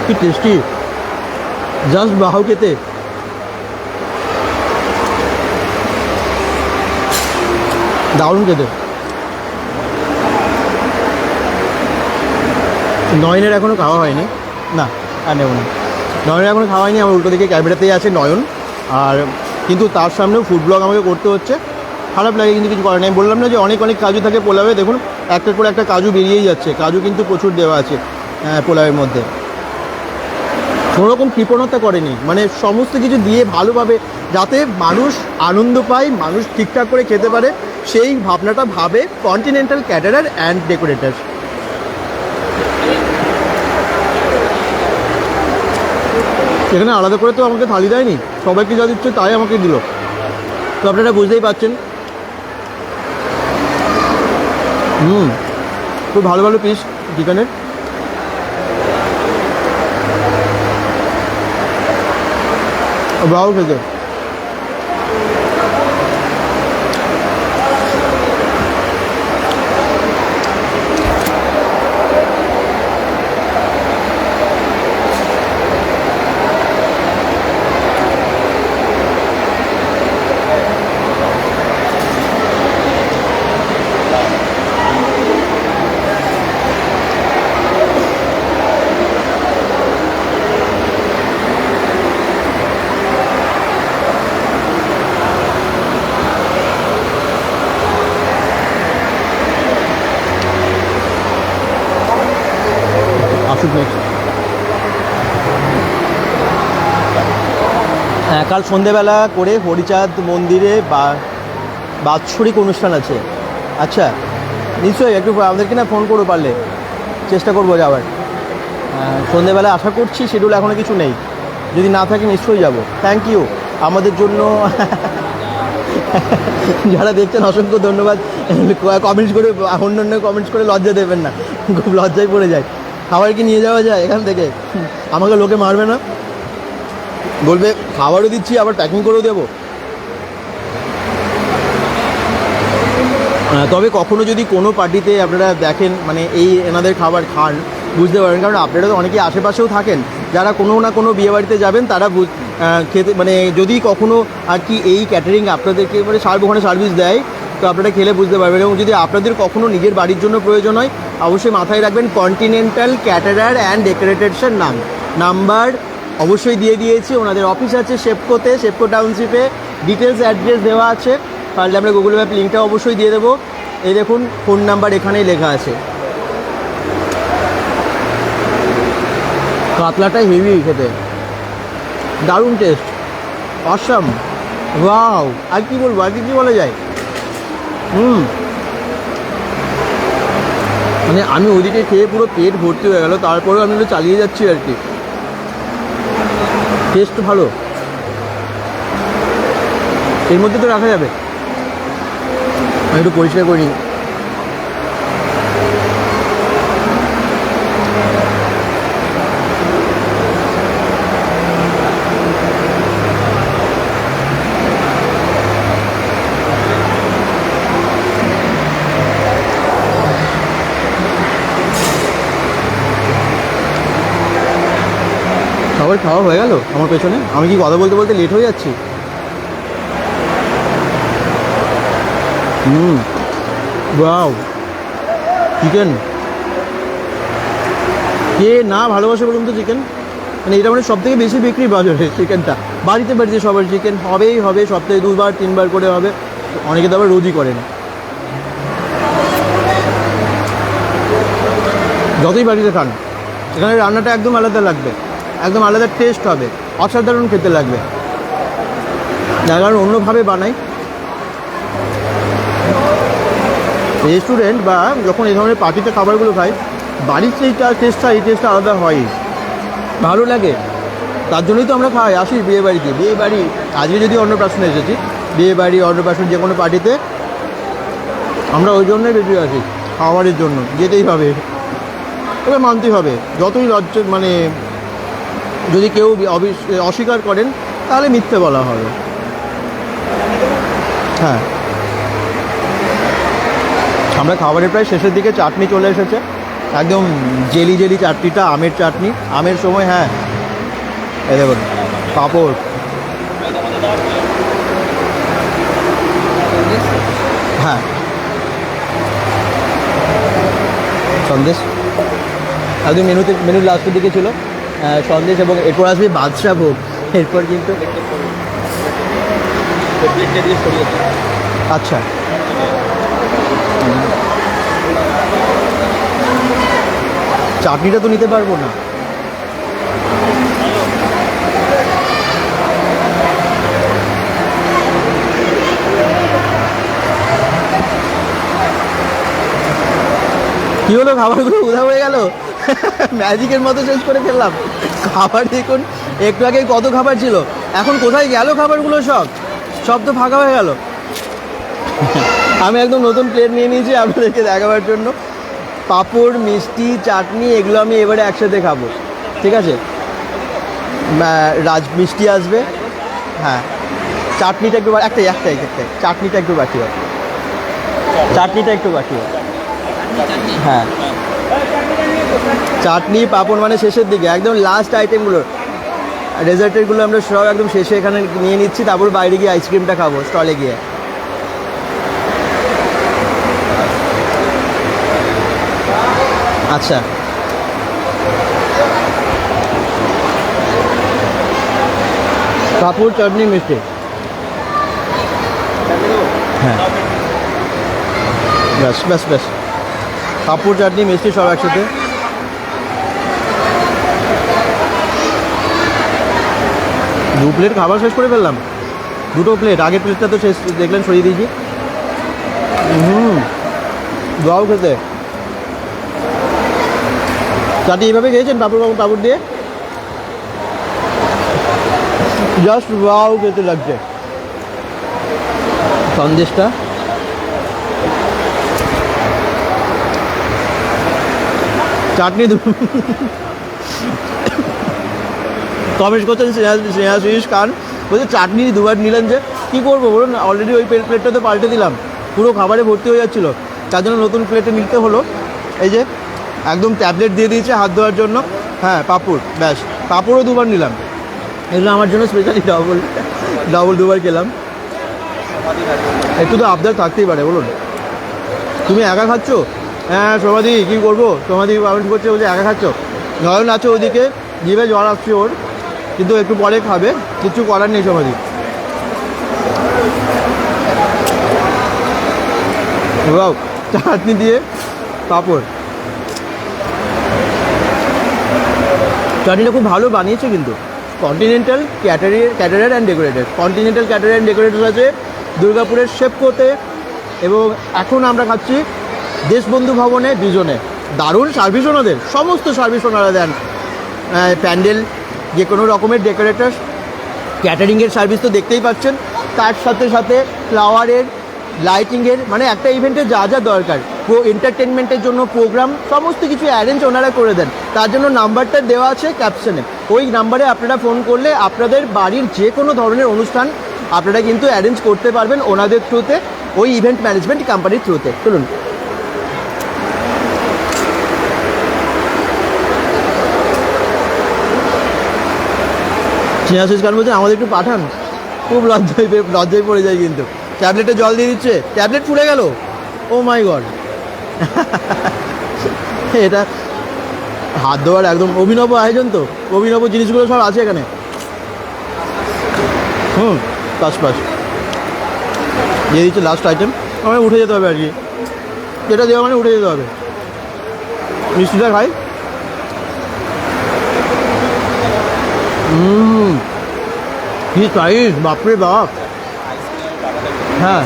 S1: কি টেস্টি, জাস্ট বাহাও খেতে। দারুণ খেতে। নয়নের এখনও খাওয়া হয়নি, না আর নেব না, নয়নের এখনও খাওয়া হয়নি। আমার উল্টো দিকে ক্যামেরাতেই আছে নয়ন, আর কিন্তু তার সামনেও ফুড ব্লগ আমাকে করতে হচ্ছে। খারাপ লাগে কিন্তু কিছু করার নেই। বললাম না যে অনেক কাজু থাকে পোলাওয়ে, দেখুন একটার পর একটা কাজু বেরিয়েই যাচ্ছে, কাজু কিন্তু প্রচুর দেওয়া আছে পোলাওয়ের মধ্যে। কোনোরকম কৃপণতা করেনি, মানে সমস্ত কিছু দিয়ে ভালোভাবে, যাতে মানুষ আনন্দ পায়, মানুষ ঠিকঠাক করে খেতে পারে, সেই ভাবনাটা ভাবে কন্টিনেন্টাল ক্যাটারার অ্যান্ড ডেকোরেটার। এখানে আলাদা করে তো আমাকে থালি দেয়নি, সবাইকে যা দিচ্ছে তাই আমাকে দিল, তো আপনারা বুঝতেই পারছেন। খুব ভালো ভালো পিস চিকেনের। ভালো খেতে। কাল সন্ধেবেলা করে হরিচাঁদ মন্দিরে বাৎসরিক অনুষ্ঠান আছে। আচ্ছা নিশ্চয়ই একটু আমাদেরকে না ফোন করো, পারলে চেষ্টা করবো যাওয়ার। সন্ধেবেলা আশা করছি, শিডিউল এখনও কিছু নেই, যদি না থাকে নিশ্চয়ই যাব। থ্যাংক ইউ আমাদের জন্য যারা দেখছেন, অসংখ্য ধন্যবাদ। কমেন্টস করে, অন্য কমেন্টস করে লজ্জা দেবেন না, খুব লজ্জায় পড়ে যায়। খাবার কি নিয়ে যাওয়া যায় এখান থেকে? আমাকে লোকে মারবে না, বলবে খাবারও দিচ্ছি আবার প্যাকিং করেও দেবো। তবে কখনো যদি কোনো পার্টিতে আপনারা দেখেন, মানে এই এনাদের খাবার খান, বুঝতে পারবেন। কারণ আপনারা তো অনেকেই আশেপাশেও থাকেন, যারা কোনো না কোনো বিয়েবাড়িতে যাবেন, তারা খেতে, মানে যদি কখনো আর কি এই ক্যাটারিং আপনাদেরকে মানে ওখানে সার্ভিস দেয়, তো আপনারা খেলে বুঝতে পারবেন। এবং যদি আপনাদের কখনো নিজের বাড়ির জন্য প্রয়োজন হয় অবশ্যই মাথায় রাখবেন কন্টিনেন্টাল ক্যাটারার অ্যান্ড ডেকোরেটার্সের নাম্বার অবশ্যই দিয়ে দিয়েছি। ওনাদের অফিস আছে শেপকোতে, শেপকো টাউনশিপে। ডিটেলস অ্যাড্রেস দেওয়া আছে, পারলে আমরা গুগল ম্যাপ লিঙ্কটা অবশ্যই দিয়ে দেবো। এই দেখুন ফোন নাম্বার এখানেই লেখা আছে। কাতলাটা হেভি খেতে, দারুণ টেস্ট, অসাম, ওয়াও। আর কি বলবো, আর কি বলা যায়। মানে আমি ওইদিকে খেয়ে পুরো পেট ভর্তি হয়ে গেল, তারপরেও আমি একটু চালিয়ে যাচ্ছি আর কি। টেস্ট ভালো, এর মধ্যে তো রাখা যাবে। আমি একটু পরিষ্কার করি। সবার খাওয়া হয়ে গেল আমার পেছনে, আমি কি কথা বলতে বলতে লেট হয়ে যাচ্ছি। ওয়াও, চিকেন কে না ভালোবাসে বলুন তো চিকেন। মানে এটা মানে সব থেকে বেশি বিক্রি বাজারে চিকেনটা। বাড়িতে বাড়িতে সবার চিকেন হবেই হবে, সপ্তাহে 2বার 3বার করে হবে, অনেকে তো আবার রোজই করেন। যতই বাড়িতে খান এখানে রান্নাটা একদম আলাদা লাগবে, একদম আলাদা টেস্ট হবে, অসাধারণ খেতে লাগবে। যার কারণ অন্যভাবে বানাই। রেস্টুরেন্ট বা যখন এই ধরনের পার্টিতে খাবারগুলো খাই, বাড়ির সেইটা টেস্টটা এই টেস্টটা আলাদা হয়ই, ভালো লাগে। তার জন্যই তো আমরা খাই, আসি বিয়ে বাড়িতে। বিয়ে বাড়ি আজকে যদি অন্নপ্রাশনে এসেছি, বিয়ে বাড়ি অন্নপ্রাশন যে কোনো পার্টিতে আমরা ওই জন্যই বেশি আসি, খাবারের জন্য। যেতেই হবে, তবে মানতেই হবে। যতই মানে যদি কেউ অস্বীকার করেন তাহলে মিথ্যে বলা হবে। হ্যাঁ, আমরা খাবারের প্রায় শেষের দিকে। চাটনি চলে এসেছে, একদম জেলি জেলি চাটনিটা, আমের চাটনি। আমের সময় হ্যাঁ, এই দেখুন পাঁপড়, হ্যাঁ সন্দেশ একদম মেনুর লাস্টের দিকে ছিল সন্দেশ, এবং এরপর আসবে বাদশা ভোগ। এরপর কিন্তু আচ্ছা, চাটনিটা তো নিতে পারবো না। কি হলো, খাবারগুলো উধাও হয়ে গেল, ম্যাজিকের মতো শেষ করে ফেললাম। খাবার দেখুন, একটু আগে কত খাবার ছিল, এখন কোথায় গেল খাবারগুলো? সব তো ফাঁকা হয়ে গেল। আমি একদম নতুন প্লেট নিয়ে নিয়েছি আপনাদেরকে দেখাবার জন্য। পাঁপড়, মিষ্টি, চাটনি এগুলো আমি এবারে একসাথে খাবো, ঠিক আছে। মিষ্টি আসবে, হ্যাঁ। চাটনিটা একটু একটাই চাটনিটা একটু বাকি হবে, হ্যাঁ। চাটনি পাঁপড় মানে শেষের দিকে, একদম লাস্ট আইটেমগুলো। ডেজার্টেরগুলো আমরা সব একদম শেষে এখানে নিয়ে নিচ্ছি, তারপর বাইরে গিয়ে আইসক্রিমটা খাবো স্টলে গিয়ে। আচ্ছা, পাঁপড়, চাটনি, মিষ্টি, হ্যাঁ ব্যাস পাঁপড়, চাটনি, মিষ্টি সব একসাথে। দু প্লেট খাবার শেষ করে ফেললাম, দুটো প্লেট। আগের প্লেটটা তো শেষ দেখলেন, সরিয়ে দিয়েছি। দাও খেতে। চাটনি এইভাবে খেয়েছেন পাঁপড় দিয়ে, জাস্ট ওয়াও খেতে লাগছে। সন্দেশটা চাটনি কমেন্ট করছেন শ্রেয়াশিস খান, বলছে চাটনি 2বার নিলেন যে, কী করবো বলুন, অলরেডি ওই প্লেটটা তো পাল্টে দিলাম, পুরো খাবারে ভর্তি হয়ে যাচ্ছিলো, তার জন্য নতুন প্লেটে নিতে হলো। এই যে একদম ট্যাবলেট দিয়ে দিয়েছে হাত ধোয়ার জন্য। হ্যাঁ, পাঁপড়, ব্যাস পাঁপড়ও 2বার নিলাম, এগুলো আমার জন্য স্পেশালি ডবল 2বার খেলাম। একটু তো আবদার থাকতেই পারে, বলুন। তুমি একা খাচ্ছ? হ্যাঁ সমাধি, কী করবো? সমাধি কমেন্ট করছে, বলছে একা খাচ্ছ। নয়ন আছে ওদিকে, জিভে জ্বর আসছে ওর, কিন্তু একটু পরে খাবে, কিছু করার নেই সমাধি। বাউ, চাটনি দিয়ে পাঁপড়, চাটনিটা খুব ভালো বানিয়েছে কিন্তু। Continental caterer and decorator, continental caterer and decorator আছে দুর্গাপুরের শেপকোতে, এবং এখন আমরা খাচ্ছি দেশবন্ধু ভবনে বিজনে। দারুণ সার্ভিস ওনাদের, সমস্ত সার্ভিস ওনারা দেন। প্যান্ডেল, যে কোনো রকমের ডেকোরেটর, ক্যাটারিংয়ের সার্ভিস তো দেখতেই পাচ্ছেন, তার সাথে সাথে ফ্লাওয়ারের, লাইটিংয়ের, মানে একটা ইভেন্টে যা যা দরকার, এন্টারটেনমেন্টের জন্য প্রোগ্রাম, সমস্ত কিছু অ্যারেঞ্জ ওনারা করে দেন। তার জন্য নাম্বারটা দেওয়া আছে ক্যাপশনে, ওই নাম্বারে আপনারা ফোন করলে আপনাদের বাড়ির যে কোনো ধরনের অনুষ্ঠান আপনারা কিন্তু অ্যারেঞ্জ করতে পারবেন ওনাদের থ্রুতে, ওই ইভেন্ট ম্যানেজমেন্ট কোম্পানির থ্রুতে। চলুন। স্নেহাশিস খান বলছেন আমাদের একটু পাঠান, খুব লজ্জায় পড়ে যায় কিন্তু। ট্যাবলেটে জল দিয়ে দিচ্ছে, ট্যাবলেট ফুলে গেল, ও মাই গড। এটা হাত ধোয়ার একদম অভিনব আয়োজন, তো অভিনব জিনিসগুলো সব আছে এখানে। পাস দিয়ে দিচ্ছে লাস্ট আইটেম, আমার উঠে যেতে হবে আর কি, যেটা দেওয়া মানে উঠে যেতে হবে। মিষ্টিটা খাই। কি সাইজ, বাপরে বাপ। হ্যাঁ,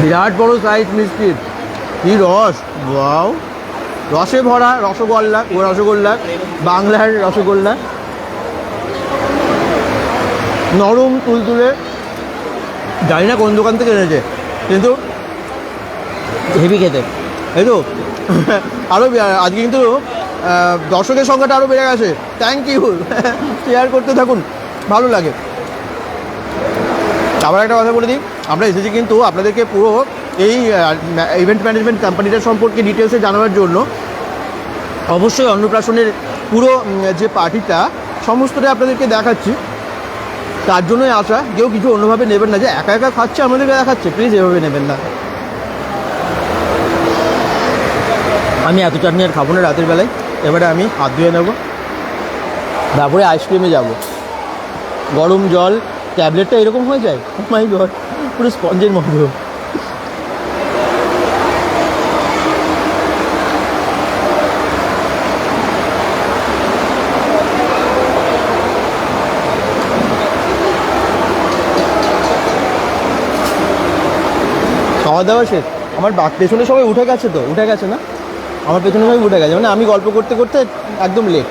S1: বিরাট বড় সাইজ মিষ্টির, কি রস, ওয়াও, রসে ভরা রসগোল্লা, বাংলার রসগোল্লা, নরম তুলতুলে। জানি না কোন দোকান থেকে এনেছে, কিন্তু হেভি খেতে। এই তো আরও আজকে কিন্তু দর্শকের সংখ্যাটা আরও বেড়ে গেছে, থ্যাংক ইউ। শেয়ার করতে থাকুন, ভালো লাগে। আবার একটা কথা বলে দিই, আমরা এসেছি কিন্তু আপনাদেরকে পুরো এই ইভেন্ট ম্যানেজমেন্ট কোম্পানিটা সম্পর্কে ডিটেলসে জানানোর জন্য। অবশ্যই অন্নপ্রাশনের পুরো যে পার্টিটা সমস্তটা আপনাদেরকে দেখাচ্ছি, তার জন্যই আসা। কেউ কিছু অন্যভাবে নেবেন না যে একা একা খাচ্ছে আমাদেরকে দেখাচ্ছে, প্লিজ এভাবে নেবেন না। আমি এত চাটনি আর খাবো না রাতের বেলায়, এবারে আমি হাত ধুয়ে নেব, তারপরে আইসক্রিমে যাব। গরম জল, ট্যাবলেটটা এরকম হয়ে যায়, মাই গড, পুরো স্পঞ্জের মতো। খাওয়া দাওয়া শেষ, আমার পেছনে সবাই উঠে গেছে না, আমার পেছনে সবাই উঠে গেছে, মানে আমি গল্প করতে করতে একদম লেট,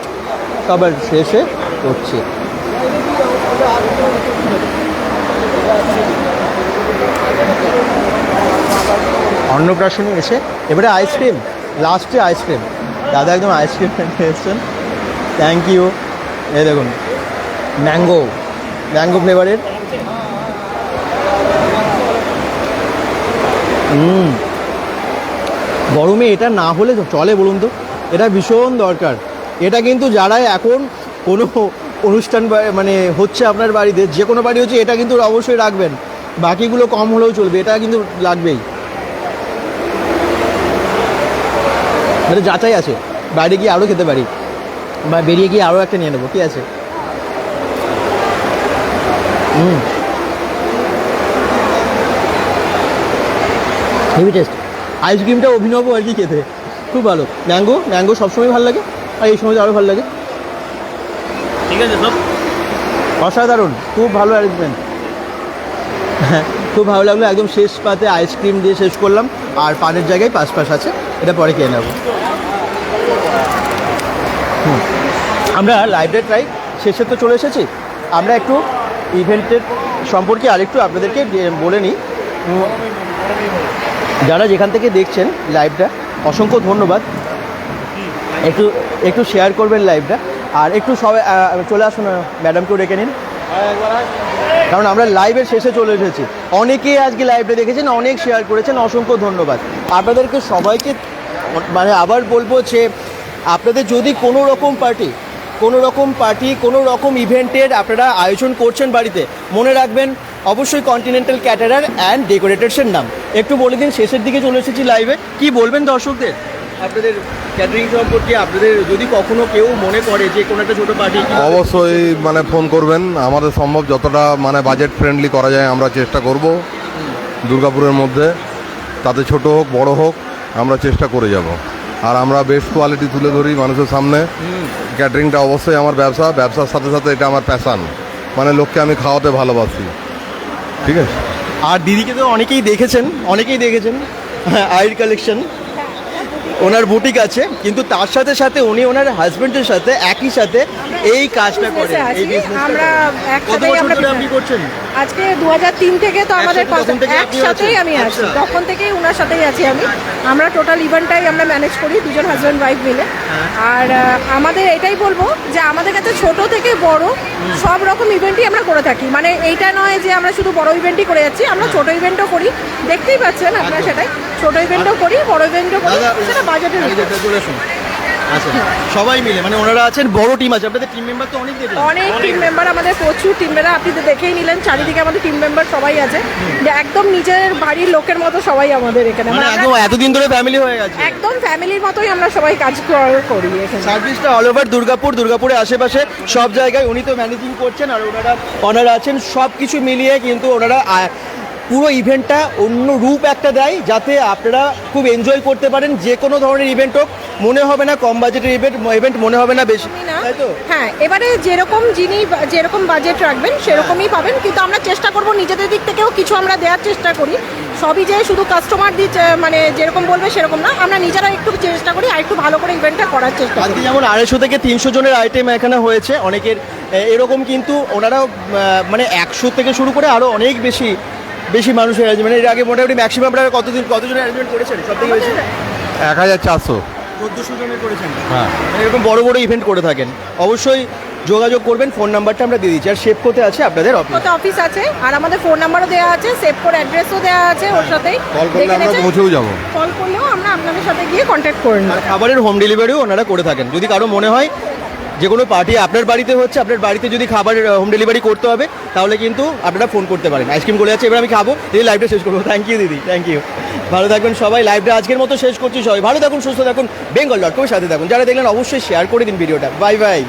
S1: সবার শেষে করছি। অন্নপ্রাশনে এসে এবারে আইসক্রিম, লাস্টে আইসক্রিম। দাদা একদম আইসক্রিম নিয়ে এসছেন, থ্যাংক ইউ। এই দেখুন, ম্যাঙ্গো ফ্লেভারের। গরমে এটা না হলে চলে বলুন তো, এটা ভীষণ দরকার। এটা কিন্তু যারা এখন কোনো অনুষ্ঠান মানে হচ্ছে আপনার বাড়িতে, যে কোনো বাড়ি হচ্ছে, এটা কিন্তু অবশ্যই রাখবেন। বাকিগুলো কম হলেও চলবে, এটা কিন্তু লাগবেই। মানে যাচাই আছে, বাইরে গিয়ে আরও খেতে পারি, বা বেরিয়ে গিয়ে আরও একটা নিয়ে নেবো, কি আছে। হেভি টেস্ট, আইসক্রিমটা অভিনব আর কি খেতে, খুব ভালো। ম্যাঙ্গো সবসময় ভালো লাগে, আর এই সময় আরও ভালো লাগে।
S4: ঠিক আছে, সব
S1: অসাধারণ, খুব ভালো অ্যারেঞ্জমেন্ট। হ্যাঁ, খুব ভালো লাগলো। একদম শেষ পাতে আইসক্রিম দিয়ে শেষ করলাম, আর পানের জায়গায় পাশ আছে, এটা পরে খেয়ে নেব। আমরা লাইব্রেরি ট্রাই শেষে তো চলে এসেছি, আমরা একটু ইভেন্টের সম্পর্কে আরেকটু আপনাদেরকে বলে নিই। যারা যেখান থেকে দেখছেন লাইভটা, অসংখ্য ধন্যবাদ। একটু শেয়ার করবেন লাইভটা, আর একটু সবাই চলে আসুন, ম্যাডামকেও ডেকে নিন, কারণ আমরা লাইভের শেষে চলে এসেছি। অনেকেই আজকে লাইভটা দেখেছেন, অনেক শেয়ার করেছেন, অসংখ্য ধন্যবাদ আপনাদেরকে সবাইকে। মানে আবার বলবো যে আপনাদের যদি কোনো রকম পার্টি কোনো রকম পার্টি কোনো রকম ইভেন্টের আপনারা আয়োজন করছেন বাড়িতে, মনে রাখবেন অবশ্যই কন্টিনেন্টাল ক্যাটারার অ্যান্ড ডেকোরেটার্সের নাম। একটু বলে দিন, শেষের দিকে চলে এসেছি লাইভে, কি বলবেন দর্শকদের আপনাদের ক্যাটারিং সম্পর্কে? আপনাদের যদি কখনো কেউ মনে করে যে কোনো একটা ছোটো পার্টি,
S2: অবশ্যই মানে ফোন করবেন, আমাদের সম্ভব যতটা মানে বাজেট ফ্রেন্ডলি করা যায় আমরা চেষ্টা করব দুর্গাপুরের মধ্যে, তাতে ছোট হোক বড় হোক আমরা চেষ্টা করে যাব। আর আমরা বেস্ট কোয়ালিটি তুলে ধরি মানুষের সামনে। ক্যাটারিংটা অবশ্যই আমার ব্যবসা, ব্যবসার সাথে সাথে এটা আমার প্যাশান, মানে লোককে আমি খাওয়াতে ভালোবাসি। ঠিক আছে।
S1: আর দিদিকে তো অনেকেই দেখেছেন আইর কালেকশন, ওনার বুটিক আছে, কিন্তু তার সাথে সাথে উনি ওনার হাজবেন্ডের সাথে একই সাথে এই কাজটা করেন, এই business-টা
S3: আমরা
S1: করেন। কত
S3: একসাথেই
S1: বছর
S3: আমরা
S1: ধরে আপনি করছেন?
S3: আজকে 2003 থেকে তো আমাদের
S1: একসাথে তখন থেকে আপনি
S3: একসাথেই
S1: আছেন?
S3: আমি আছি,
S1: আচ্ছা।
S3: তখন থেকেই ওনার সাথেই আছি আমি। আমরা টোটাল ইভেন্টটাই আমরা ম্যানেজ করি দুজন হাজব্যান্ড ওয়াইফ মিলে। আর আমাদের এটাই বলবো যে আমাদের কাছে ছোট থেকে বড় সব রকম ইভেন্টই আমরা করে থাকি, মানে এইটা নয় যে আমরা শুধু বড় ইভেন্টই করে যাচ্ছি, আমরা ছোট ইভেন্টও করি, দেখতেই পাচ্ছেন আপনারা সেটাই, ছোট ইভেন্টও করি বড় ইভেন্টও করি,
S1: দাদা,
S3: সেটা বাজেটের উপর।
S1: বাজেটটা চলে আসুন। আচ্ছা, সবাই মিলে মানে ওনারা আছেন, বড় টিম আছে, আপনাদের টিম মেম্বার তো অনেক দেখলাম।
S3: অনেক টিম মেম্বার, আমাদের প্রচুর টিম মেম্বার, আপনি তো দেখেই নিলেন চারিদিকে আমাদের টিম মেম্বার সবাই আছে, যে একদম নিজের বাড়ির লোকের মতো সবাই আমাদের এখানে,
S1: মানে
S3: মানে
S1: একদম
S3: আমরা
S1: এতদিন ধরে ফ্যামিলি হয়ে গেছে।
S3: একদম ফ্যামিলির মতোই আমরা সবাই কাজ করি এখানে।
S1: সার্ভিসটা অল ওভার দুর্গাপুরের আশেপাশে সব জায়গায় উনি তো ম্যানেজিং করছেন, আর ওনারা আছেন, সব কিছু মিলিয়ে কিন্তু ওনারা পুরো ইভেন্টটা অন্য রূপ একটা দেয়, যাতে আপনারা খুব এনজয় করতে পারেন। যে কোনো ধরনের ইভেন্ট হোক, মনে হবে না কম বাজেটের ইভেন্ট মনে হবে না বেশি,
S3: না,
S1: তাই তো?
S3: হ্যাঁ, এবারে যেরকম বাজেট রাখবেন সেরকমই পাবেন, কিন্তু আমরা চেষ্টা করব নিজেদের দিক থেকেও কিছু আমরা দেওয়ার চেষ্টা করি, সবই যে শুধু কাস্টমার মানে যেরকম বলবে সেরকম না, আমরা নিজেরা একটু চেষ্টা করি আর একটু ভালো করে ইভেন্টটা করার চেষ্টা করি।
S1: আজকে যেমন 250 থেকে 300 জনের আইটেম এখানে হয়েছে, অনেকের এরকম কিন্তু ওনারাও মানে 100 থেকে শুরু করে আরও অনেক বেশি মানুষের অ্যারেঞ্জমেন্ট। এর আগে মোটামুটি ম্যাক্সিমাম আপনারা কতজনের অ্যারেঞ্জমেন্ট করেছেন? সব থেকে বেশি
S2: 1400।
S1: 1400 জনের করেছেন।
S2: হ্যাঁ।
S1: মানে এরকম বড় ইভেন্ট করে থাকেন, অবশ্যই যোগাযোগ করবেন। ফোন নাম্বারটা আমরা দিয়ে দিচ্ছি। আর শেপকোতে আছে আপনাদের অফিস,
S3: অফিস আছে, আর আমাদের ফোন নাম্বারও দেওয়া আছে, সেভ করে অ্যাড্রেসও দেওয়া আছে ওর সাথেই,
S2: কল করলে আমরা পৌঁছেও যাবো।
S3: কল করলেও আমরা আপনাদের সাথে গিয়ে কন্ট্যাক্ট করে নেব।
S1: আর খাবারের হোম ডেলিভারিও ওনারা করে থাকেন। যদি কারো মনে হয় যে কোনো পার্টি আপনার বাড়িতে হচ্ছে, আপনার বাড়িতে যদি খাবারের হোম ডেলিভারি করতে হবে, তাহলে কিন্তু আপনারা ফোন করতে পারেন। আইসক্রিম করে যাচ্ছে, এবার আমি খাবো, এই লাইভটা শেষ করবো। থ্যাংক ইউ দিদি, থ্যাংক ইউ। ভালো থাকবেন সবাই, লাইভটা আজকের মতো শেষ করছি। সবাই ভালো থাকুন, সুস্থ থাকুন, বেঙ্গল.com সাথে থাকুন। যারা দেখলেন অবশ্যই শেয়ার করে দিন ভিডিওটা। Bye bye.